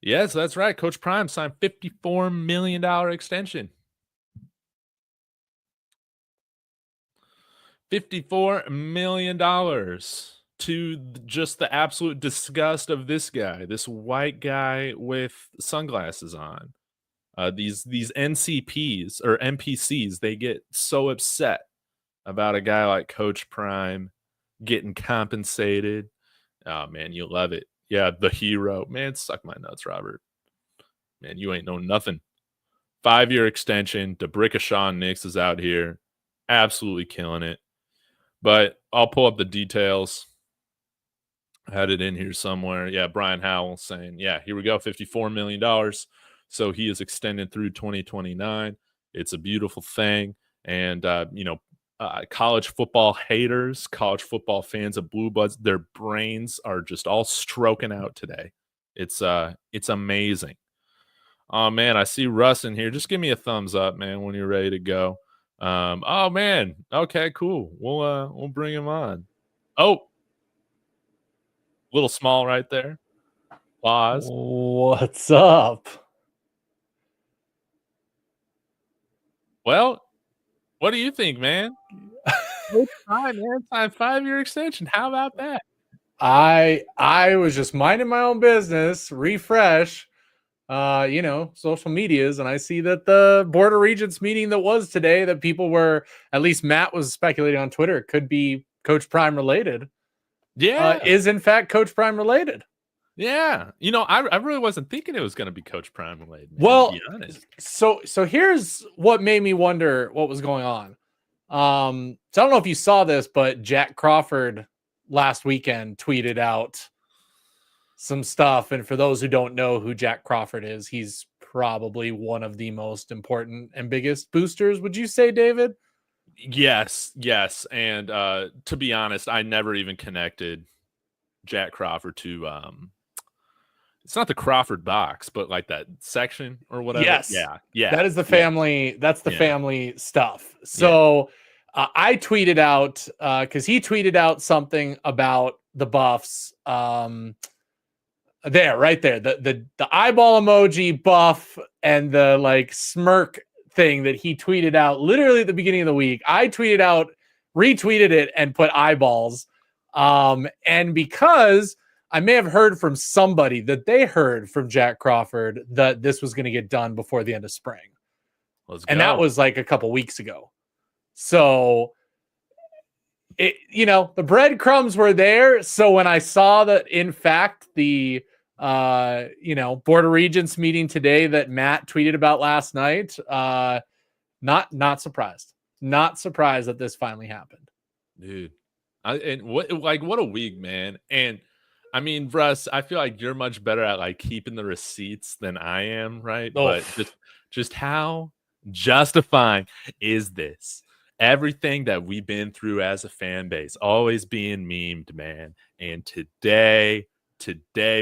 Yes, that's right. Coach Prime signed $54 million extension. $54 million. to just the absolute disgust of this guy, this white guy with sunglasses on. These NCPs or NPCs, they get so upset about a guy like Coach Prime getting compensated. Oh man, you love it. Yeah, the hero. Man, suck my nuts, Robert. Man, you ain't know nothing. 5-year extension. DeBrickashaw Nix is out here, absolutely killing it. But I'll pull up the details. I had it in here somewhere. Yeah, Brian Howell saying, yeah, here we go, $54 million. So he is extended through 2029. It's a beautiful thing. And, college football haters, college football fans of Blue Bloods, their brains are just all stroking out today. It's amazing. Oh man, I see Russ in here. Just give me a thumbs up, man, when you're ready to go. Oh man, okay, cool. We'll bring him on. Oh, little small right there. Pause. What's up? Well, what do you think, man? It's fine, man. Sign 5-year extension. How about that? I was just minding my own business, refresh, social medias, and I see that the Board of Regents meeting that was today, that people were, at least Matt was speculating on Twitter, it could be Coach Prime related. Yeah. Is in fact Coach Prime related. Yeah. I really wasn't thinking it was going to be Coach Prime related, man, Well, to be honest. So here's what made me wonder what was going on. So I don't know if you saw this, but Jack Crawford last weekend tweeted out some stuff. And for those who don't know who Jack Crawford is, he's probably one of the most important and biggest boosters. Would you say, David? Yes. And to be honest, I never even connected Jack Crawford to it's not the Crawford box, but like that section or whatever. Yes. Yeah. That is the family. Yeah. That's the family stuff. So I tweeted out because he tweeted out something about the Buffs. There, right there, the eyeball emoji buff and the like smirk thing that he tweeted out literally at the beginning of the week. I tweeted out, retweeted it, and put eyeballs. And because I may have heard from somebody that they heard from Jack Crawford that this was going to get done before the end of spring. And that was like a couple weeks ago. So the breadcrumbs were there. So when I saw that, in fact, the Board of Regents meeting today that Matt tweeted about last night, not surprised. Not surprised that this finally happened. Dude. What a week, man. And I mean, Russ, I feel like you're much better at like keeping the receipts than I am, right? Oh. But just how justifying is this? Everything that we've been through as a fan base, always being memed, man. And today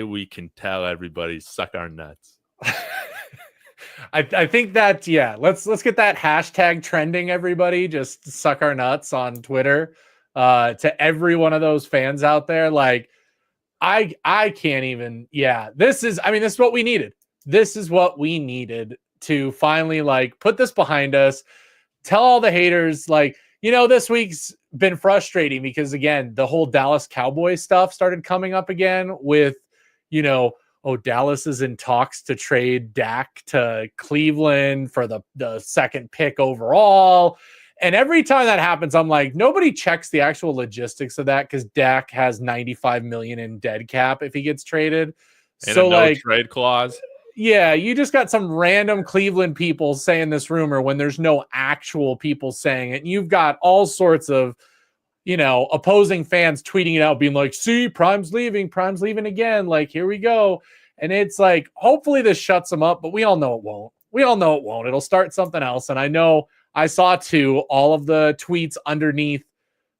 we can tell everybody suck our nuts. I think that, let's get that hashtag trending, everybody. Just suck our nuts on Twitter. To every one of those fans out there, like I can't even. This is what we needed. This is what we needed to finally like put this behind us. Tell all the haters, like, this week's been frustrating because, again, the whole Dallas Cowboys stuff started coming up again with, Dallas is in talks to trade Dak to Cleveland for the second pick overall. And every time that happens, I'm like, nobody checks the actual logistics of that because Dak has $95 million in dead cap if he gets traded. And so, no trade clause. Yeah, you just got some random Cleveland people saying this rumor when there's no actual people saying it. And you've got all sorts of, opposing fans tweeting it out, being like, see, Prime's leaving again. Like, here we go. And it's like, hopefully this shuts them up, but we all know it won't. It'll start something else. And I know I saw too all of the tweets underneath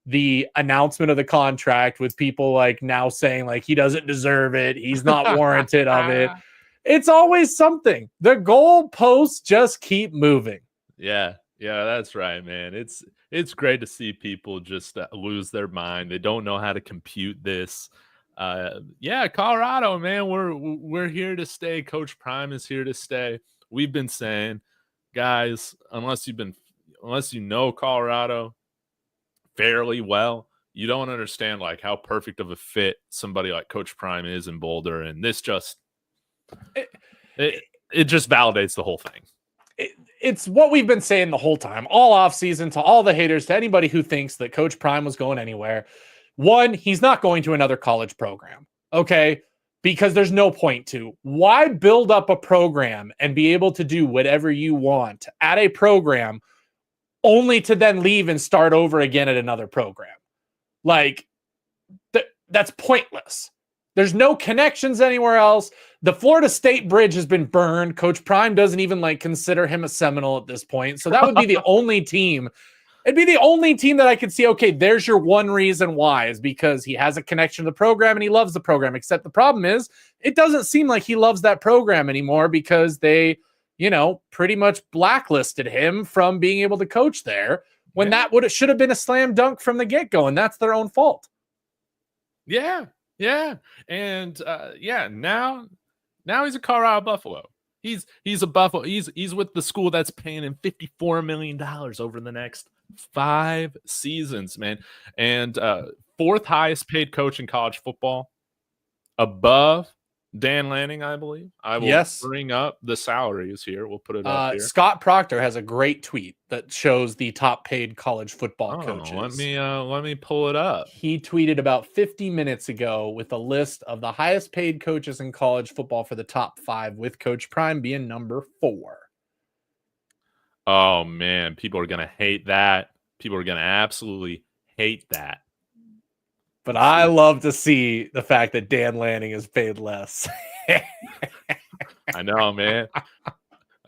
the announcement of the contract with people like now saying like he doesn't deserve it. He's not warranted of it. It's always something. The goalposts just keep moving. Yeah, that's right, man. It's great to see people just lose their mind. They don't know how to compute this. Colorado, man, we're here to stay. Coach Prime is here to stay. We've been saying, guys, unless you know Colorado fairly well, you don't understand like how perfect of a fit somebody like Coach Prime is in Boulder, and this just it just validates the whole thing. It's what we've been saying the whole time, all off season, to all the haters, to anybody who thinks that Coach Prime was going anywhere. One, he's not going to another college program, okay? Because there's no point to. Why build up a program and be able to do whatever you want at a program only to then leave and start over again at another program? Like, that's pointless. There's no connections anywhere else. The Florida State bridge has been burned. Coach Prime doesn't even like consider him a Seminole at this point. So that would be the only team. It'd be the only team that I could see, okay, there's your one reason why, is because he has a connection to the program and he loves the program. Except the problem is it doesn't seem like he loves that program anymore because they, pretty much blacklisted him from being able to coach there when that should have been a slam dunk from the get-go, and that's their own fault. Yeah. Yeah. And now he's a Colorado Buffalo. He's a Buffalo. He's with the school that's paying him $54 million over the next 5 seasons, man. And fourth highest paid coach in college football, above Dan Lanning, I believe. I will bring up the salaries here. We'll put it up here. Scott Proctor has a great tweet that shows the top paid college football coaches. Let me pull it up. He tweeted about 50 minutes ago with a list of the highest paid coaches in college football for the top 5, with Coach Prime being number 4. Oh man, people are gonna hate that. People are gonna absolutely hate that. But I love to see the fact that Dan Lanning is paid less. I know, man.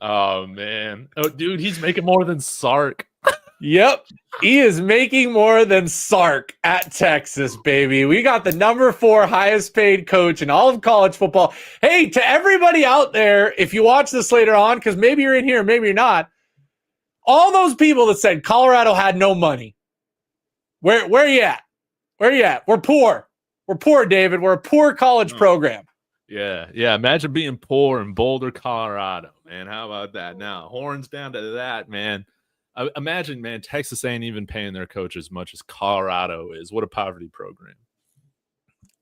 Oh, man. Oh, dude, he's making more than Sark. Yep. He is making more than Sark at Texas, baby. We got the number 4 highest paid coach in all of college football. Hey, to everybody out there, if you watch this later on, because maybe you're in here, maybe you're not, all those people that said Colorado had no money, where are you at? Where are you at? We're poor. We're poor, David. We're a poor college program. Yeah. Imagine being poor in Boulder, Colorado, man. How about that? Now, horns down to that, man. Imagine, man, Texas ain't even paying their coach as much as Colorado is. What a poverty program.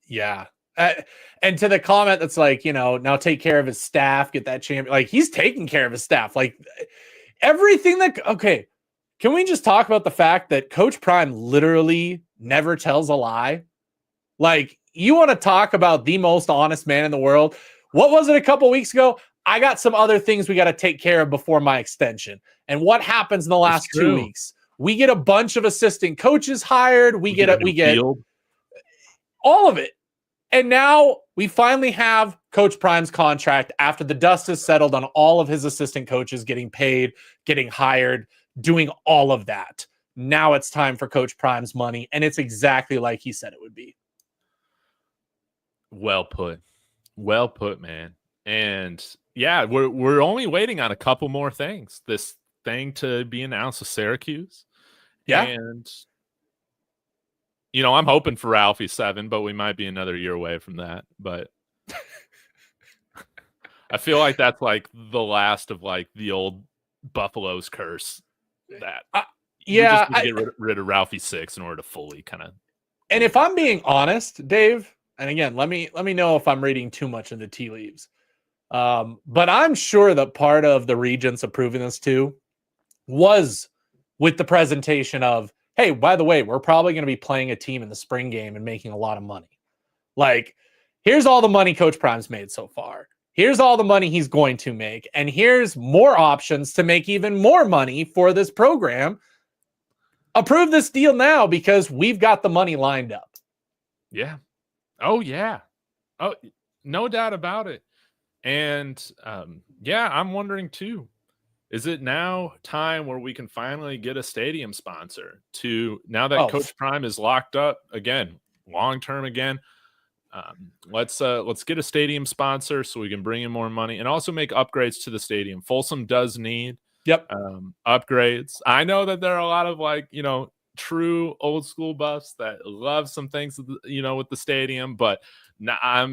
Yeah. And to the comment that's like, now take care of his staff, get that champion. Like, he's taking care of his staff. Like, everything okay. Can we just talk about the fact that Coach Prime literally never tells a lie? Like, you want to talk about the most honest man in the world? What was it a couple weeks ago? I got some other things we got to take care of before my extension. And what happens in the last 2 weeks? We get a bunch of assistant coaches hired. We get all of it. And now we finally have Coach Prime's contract after the dust has settled on all of his assistant coaches getting paid, getting hired, doing all of that. Now it's time for Coach Prime's money, and it's exactly like he said it would be. Well put, man. And yeah, we're only waiting on a couple more things. This thing to be announced with Syracuse. Yeah. And I'm hoping for Ralphie 7, but we might be another year away from that. But I feel like that's like the last of like the old Buffalo's curse. That just need to get rid of Ralphie 6 in order to fully kind of. And if I'm being honest, Dave, and again, let me know if I'm reading too much into tea leaves. But I'm sure that part of the regents approving this too was with the presentation of, hey, by the way, we're probably going to be playing a team in the spring game and making a lot of money. Like, here's all the money Coach Prime's made so far. Here's all the money he's going to make. And here's more options to make even more money for this program. Approve this deal now because we've got the money lined up. Yeah. Oh, yeah. Oh, no doubt about it. And I'm wondering too, is it now time where we can finally get a stadium sponsor now that Coach Prime is locked up again, long-term again? Let's get a stadium sponsor so we can bring in more money and also make upgrades to the stadium. Folsom does need upgrades. I know that there are a lot of true old school buffs that love some things with the stadium, but I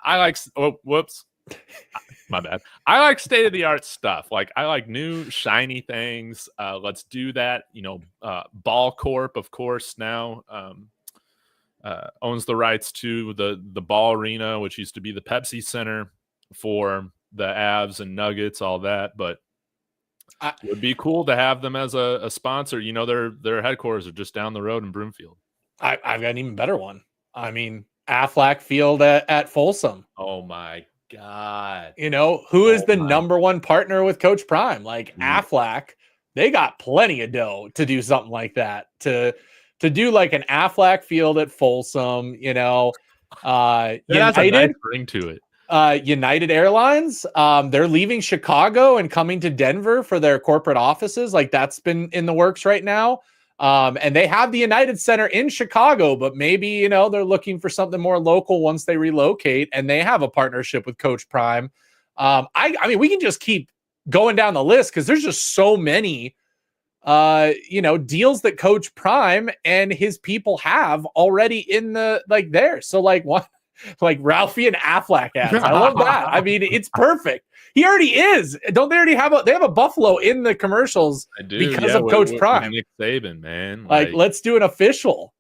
like. Oh, whoops! My bad. I like state of the art stuff. Like I like new shiny things. Let's do that. Ball Corp, of course, now owns the rights to the Ball Arena, which used to be the Pepsi Center for the Avs and Nuggets, all that. But it would be cool to have them as a sponsor. Their headquarters are just down the road in Broomfield. I've got an even better one. I mean, Aflac Field at Folsom. Oh my God. Who is the number one partner with Coach Prime? Like Aflac, they got plenty of dough to do something like that. To do like an Aflac Field at Folsom, that has a nice ring to it. United Airlines, they're leaving Chicago and coming to Denver for their corporate offices. Like that's been in the works right now. And they have the United Center in Chicago, but maybe, they're looking for something more local once they relocate, and they have a partnership with Coach Prime. I mean, we can just keep going down the list because there's just so many, deals that Coach Prime and his people have already in there. So what? Like Ralphie and Aflac ads. I love that. I mean, it's perfect. He already is. Don't they already have a Buffalo in the commercials because of Coach Prime? Nick Saban, man. Like, let's do an official.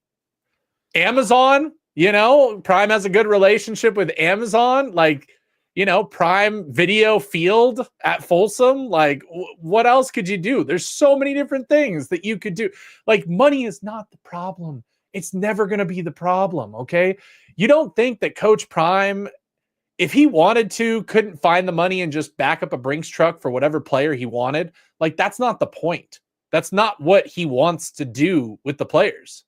Amazon, Prime has a good relationship with Amazon. Like, Prime Video Field at Folsom. Like, what else could you do? There's so many different things that you could do. Like, money is not the problem. It's never going to be the problem, okay? You don't think that Coach Prime, if he wanted to, couldn't find the money and just back up a Brinks truck for whatever player he wanted? Like, that's not the point. That's not what he wants to do with the players.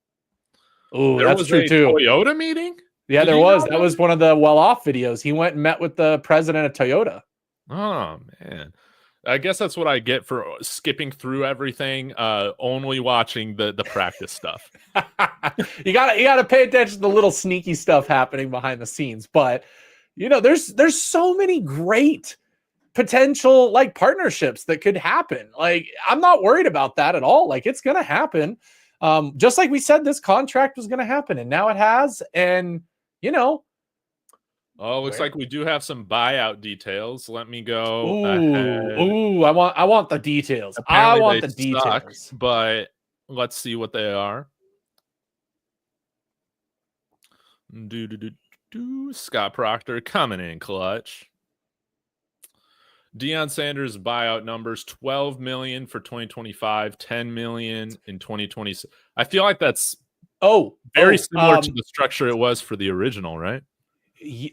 Oh, that's true too. Toyota meeting? Yeah, there was. That was one of the well-off videos. He went and met with the president of Toyota. Oh, man. I guess that's what I get for skipping through everything, only watching the practice stuff. You gotta pay attention to the little sneaky stuff happening behind the scenes. But there's so many great potential like partnerships that could happen. Like, I'm not worried about that at all. Like, it's gonna happen. Just like we said, this contract was gonna happen, and now it has. And Oh, looks like we do have some buyout details. Let me go. Ooh, I want the details. Apparently I want the details. But let's see what they are. Scott Proctor coming in clutch. Deion Sanders buyout numbers: $12 million for 2025, $10 million in 2026. I feel like that's very similar to the structure it was for the original, right?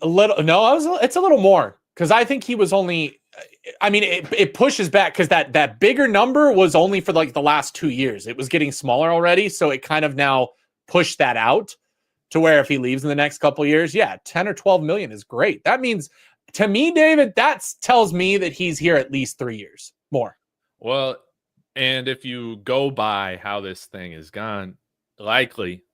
A little, no, it's a little more because I think he was only. I mean, it pushes back because that bigger number was only for like the last 2 years. It was getting smaller already, so it kind of now pushed that out to where if he leaves in the next couple of years, 10 or 12 million is great. That means to me, David, that tells me that he's here at least 3 years more. Well, and if you go by how this thing has gone, likely,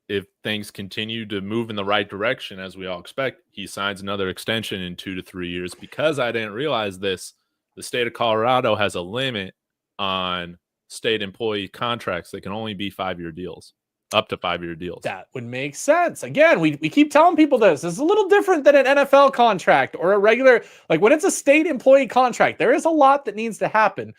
if things continue to move in the right direction, as we all expect, he signs another extension in 2 to 3 years. Because I didn't realize this, the state of Colorado has a limit on state employee contracts that can only be 5-year deals, up to 5-year deals. That would make sense. Again, we keep telling people this. It's a little different than an NFL contract or a regular, like when it's a state employee contract, there is a lot that needs to happen.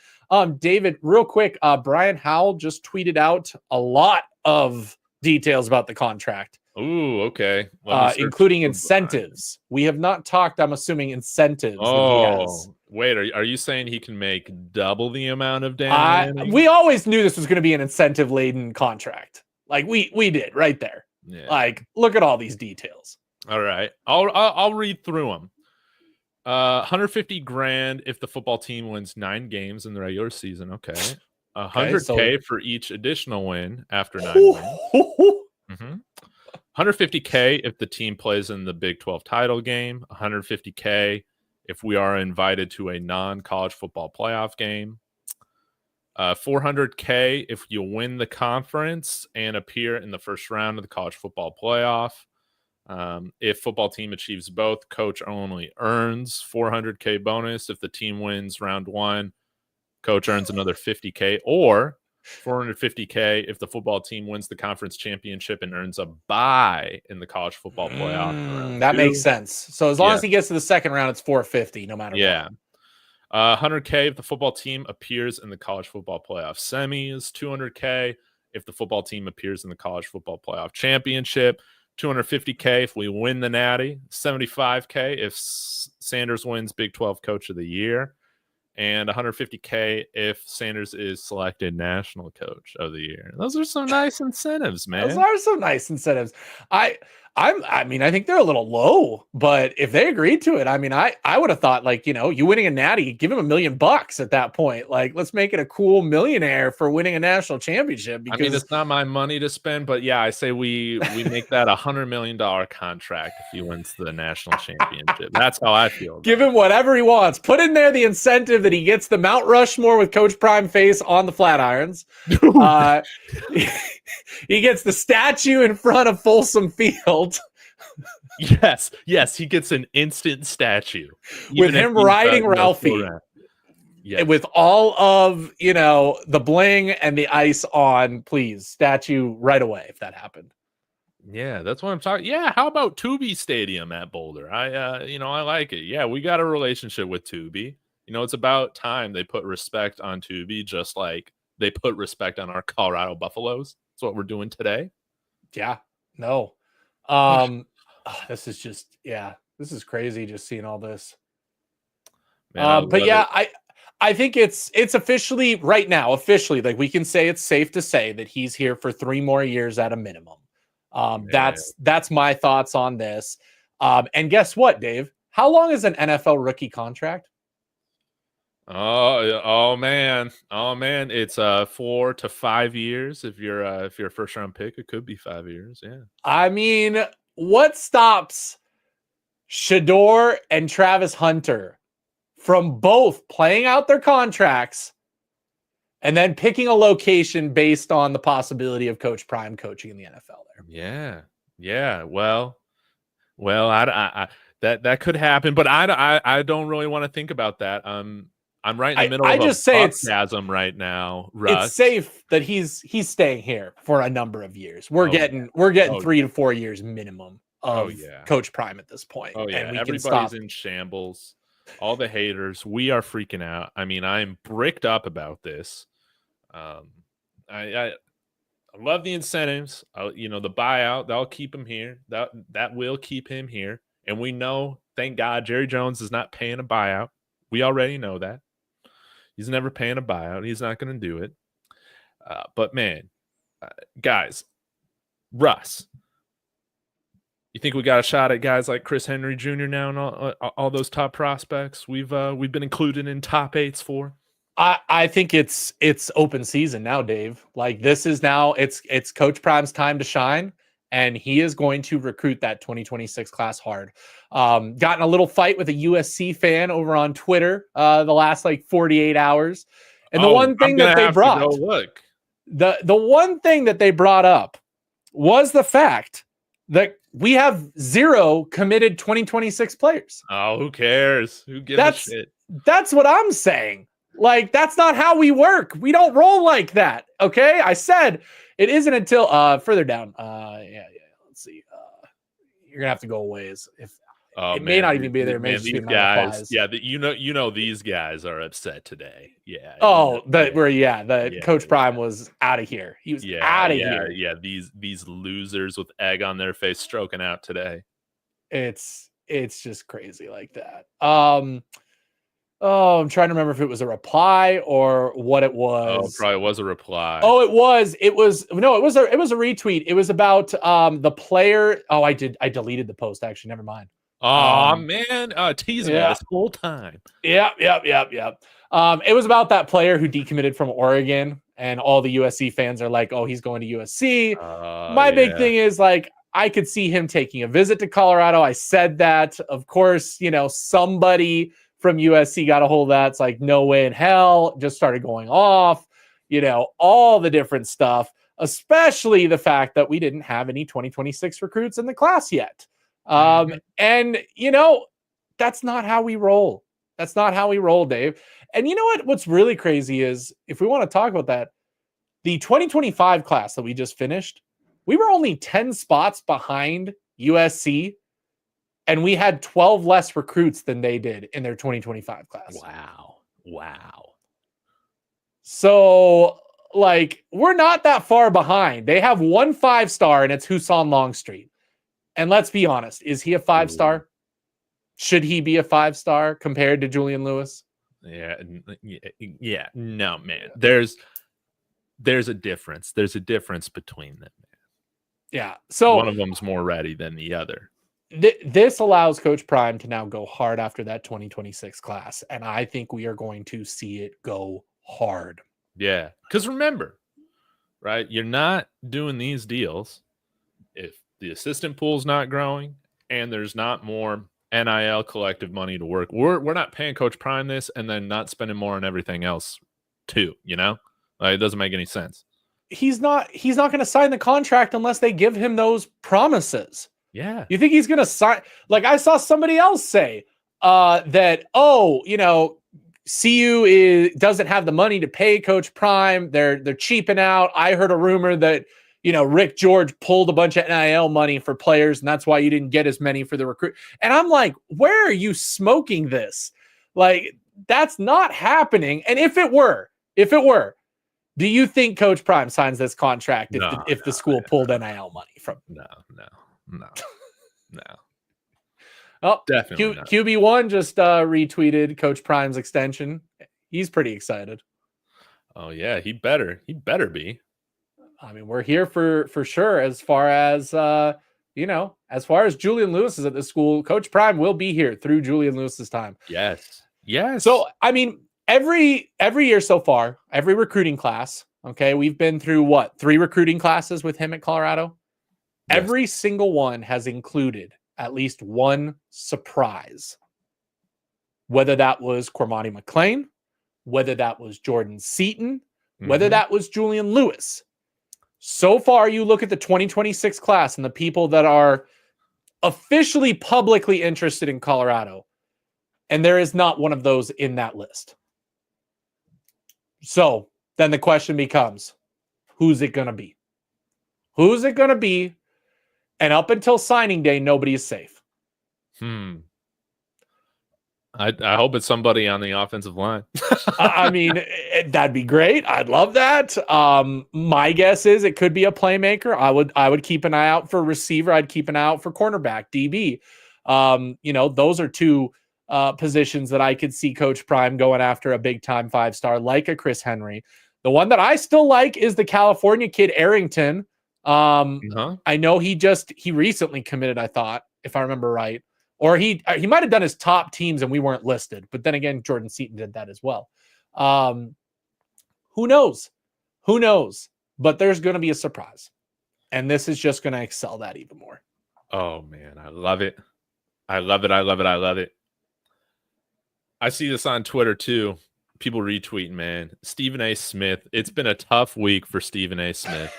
David, real quick, Brian Howell just tweeted out a lot of details about the contract. Ooh, okay. Including incentives. We have not talked, I'm assuming, incentives. Wait, are you saying he can make double the amount of Dan? We always knew this was going to be an incentive-laden contract. Like we did right there. Yeah. Like, look at all these details. All right. I'll read through them. $150,000 if the football team wins 9 games in the regular season. Okay. $100K for each additional win after 9 wins. $150K if the team plays in the Big 12 title game. $150K if we are invited to a non-college football playoff game. $400K if you win the conference and appear in the first round of the college football playoff. If football team achieves both, coach only earns $400K bonus. If the team wins round 1, coach earns another $50K. Or $450K if the football team wins the conference championship and earns a bye in the college football playoff in round That makes 2. sense. So as long as he gets to the second round, it's 450 no matter what. 100K if the football team appears in the college football playoff semis, 200K if the football team appears in the college football playoff championship, 250K if we win the Natty, 75K if Sanders wins Big 12 Coach of the Year, and 150K if Sanders is selected National Coach of the Year. Those are some nice incentives, man. Those are some nice incentives. I mean, I think they're a little low, but if they agreed to it, I mean, I would have thought, like, you know, you winning a Natty, give him $1 million at that point. Like, let's make it a cool millionaire for winning a national championship. Because I mean, it's not my money to spend, but yeah, I say we make that $100 million contract if he wins the national championship. That's how I feel. Give him whatever he wants. Put in there the incentive that he gets the Mount Rushmore with Coach Prime face on the Flatirons. He gets the statue in front of Folsom Field. Yes, he gets an instant statue with him riding Ralphie. Yes. With all of, you know, the bling and the ice on, please, statue right away if that happened. Yeah, that's what I'm talking. Yeah, how about Tubi Stadium at Boulder? I like it. Yeah, we got a relationship with Tubi. You know, it's about time they put respect on Tubi, just like they put respect on our Colorado Buffaloes. That's what we're doing today. Yeah, no. This is just, this is crazy just seeing all this. Man, but yeah, I think it's officially right now, like we can say it's safe to say that he's here for 3 more years at a minimum. That's my thoughts on this. And guess what, Dave? How long is an NFL rookie contract? Oh man, it's 4 to 5 years. If you're a first round pick, it could be 5 years. Yeah. I mean, what stops Shedeur and Travis Hunter from both playing out their contracts and then picking a location based on the possibility of Coach Prime coaching in the NFL there? Yeah. Well, I that could happen, but I don't really want to think about that. I'm right in the middle of a spasm right now, Russ. It's safe that he's staying here for a number of years. We're getting 3 to 4 years minimum of Coach Prime at this point. Oh yeah, and everybody's in shambles. All the haters, we are freaking out. I mean, I'm bricked up about this. I love the incentives. The buyout, that'll keep him here. That will keep him here. And we know, thank God, Jerry Jones is not paying a buyout. We already know that. He's never paying a buyout. He's not going to do it. But man, guys, Russ, you think we got a shot at guys like Chris Henry Jr. now and all those top prospects we've been included in top 8s for? I think it's open season now, Dave. Like, this is now it's Coach Prime's time to shine, and he is going to recruit that 2026 class hard. Gotten a little fight with a USC fan over on Twitter the last 48 hours. And the one thing that they brought, the one thing that they brought up was the fact that we have 0 committed 2026 players. Oh, who cares? Who gives a shit? That's what I'm saying. Like, that's not how we work. We don't roll like that. Okay. I said it isn't until further down. Let's see. You're gonna have to go a ways. It may not even be there. Maybe these guys. Yeah, these guys are upset today. Yeah. Coach Prime was out of here. He was out of here. Yeah. These losers with egg on their face stroking out today. It's just crazy like that. I'm trying to remember if it was a reply or what it was. Oh, it probably was a reply. Oh, it was a retweet. It was about the player. Oh, I deleted the post, actually. Never mind. Oh man, teasing us the whole time. Yep. It was about that player who decommitted from Oregon, and all the USC fans are like, "Oh, he's going to USC." My big thing is, like, I could see him taking a visit to Colorado. I said that. Of course, somebody from USC got a hold of that. It's like, no way in hell. Just started going off. All the different stuff, especially the fact that we didn't have any 2026 recruits in the class yet. And that's not how we roll. That's not how we roll, Dave. And you know what's really crazy is, if we want to talk about that, The 2025 class that we just finished, we were only 10 spots behind USC, and we had 12 less recruits than they did in their 2025 class. Wow. So, like, we're not that far behind. They have 1 5-star, and it's Husan Longstreet. And let's be honest, is he a 5-star? Should he be a 5-star compared to Julian Lewis? Yeah. No, man. There's a difference. There's a difference between them. Man. Yeah. So one of them's more ready than the other. This allows Coach Prime to now go hard after that 2026 class, and I think we are going to see it go hard. Yeah, because remember, right? You're not doing these deals if the assistant pool's not growing and there's not more NIL collective money to work. We're not paying Coach Prime this and then not spending more on everything else too. You know, like, it doesn't make any sense. He's not going to sign the contract unless they give him those promises. Yeah. You think he's going to sign? Like, I saw somebody else say that, CU doesn't have the money to pay Coach Prime. They're cheaping out. I heard a rumor that, Rick George pulled a bunch of NIL money for players, and that's why you didn't get as many for the recruit. And I'm like, where are you smoking this? Like, that's not happening. And if it were, do you think Coach Prime signs this contract if the school pulled NIL money from him? No. Oh, definitely not. QB1 just retweeted Coach Prime's extension. He's pretty excited. Oh yeah, he better be. I mean, we're here for sure. As far as as far as Julian Lewis is at the school, Coach Prime will be here through Julian Lewis's time. Yes. So I mean, every year so far, every recruiting class. Okay, we've been through 3 recruiting classes with him at Colorado. Yes. Every single one has included at least one surprise. Whether that was Cormani McClain, whether that was Jordan Seaton, whether that was Julian Lewis. So far, you look at the 2026 class and the people that are officially publicly interested in Colorado, and there is not one of those in that list. So then the question becomes, who's it going to be? Who's it going to be? And up until signing day, nobody is safe. I hope it's somebody on the offensive line. I mean, that'd be great. I'd love that. My guess is it could be a playmaker. I would keep an eye out for receiver. I'd keep an eye out for cornerback, DB. Those are 2 positions that I could see Coach Prime going after a big-time 5-star like a Chris Henry. The one that I still like is the California kid, Arrington. I know he recently committed, I thought, if I remember right, or he might have done his top teams and we weren't listed, but then again, Jordan Seaton did that as well. Who knows, but there's going to be a surprise, and this is just going to excel that even more. Oh man, I love it. I see this on Twitter too. People retweeting, man. Stephen A. Smith. It's been a tough week for Stephen A. Smith.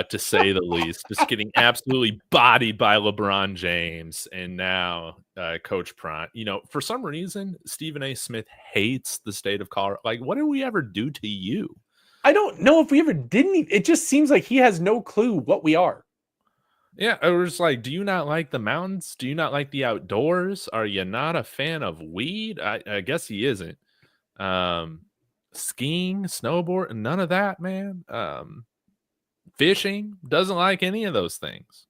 To say the least, just getting absolutely bodied by LeBron James and now Coach Prime. For some reason, Stephen A. Smith hates the state of Colorado. Like, what did we ever do to you? I don't know if we ever didn't. It just seems like he has no clue what we are. Yeah, I was like, do you not like the mountains? Do you not like the outdoors? Are you not a fan of weed? I guess he isn't. Skiing, snowboard, none of that, man. Fishing, doesn't like any of those things.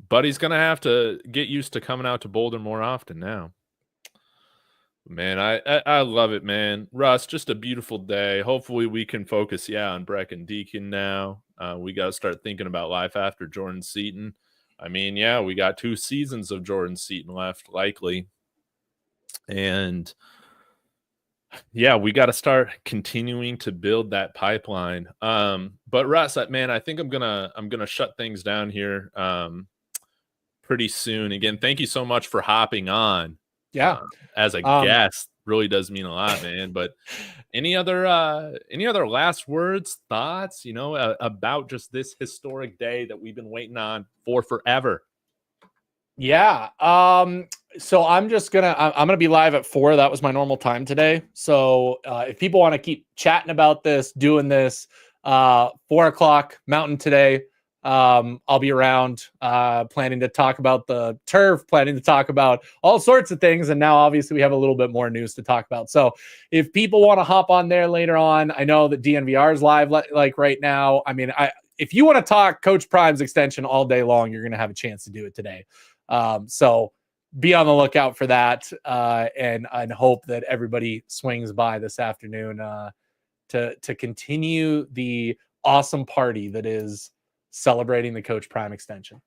But he's going to have to get used to coming out to Boulder more often now. Man, I love it, man. Russ, just a beautiful day. Hopefully we can focus, on Breck and Deacon now. We got to start thinking about life after Jordan Seaton. I mean, we got 2 seasons of Jordan Seaton left, likely. And we got to start continuing to build that pipeline. But Russ, man, I think I'm gonna shut things down here pretty soon. Again, thank you so much for hopping on. As a guest, really does mean a lot, man. But any other last words, thoughts, about just this historic day that we've been waiting on for forever? So I'm gonna be live at 4. That was my normal time today. So if people want to keep chatting about this, doing this, 4 o'clock Mountain today, I'll be around, planning to talk about the turf, planning to talk about all sorts of things. And now obviously we have a little bit more news to talk about. So if people want to hop on there later on, I know that DNVR is live like right now. I mean, if you want to talk Coach Prime's extension all day long, you're gonna have a chance to do it today. So be on the lookout for that, and hope that everybody swings by this afternoon to continue the awesome party that is celebrating the Coach Prime extension.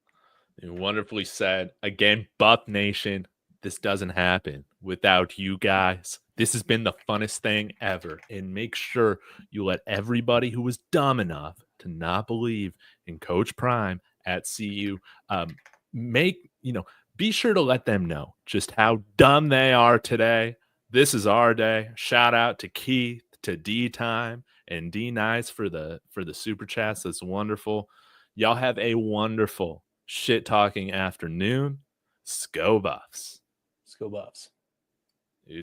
Wonderfully said. Again, Buff Nation, this doesn't happen without you guys. This has been the funnest thing ever. And make sure you let everybody who was dumb enough to not believe in Coach Prime at CU be sure to let them know just how dumb they are today. This is our day. Shout out to Keith, to D Time, and D Nice for the super chats. That's wonderful. Y'all have a wonderful shit talking afternoon. Go Buffs. Let's go Buffs.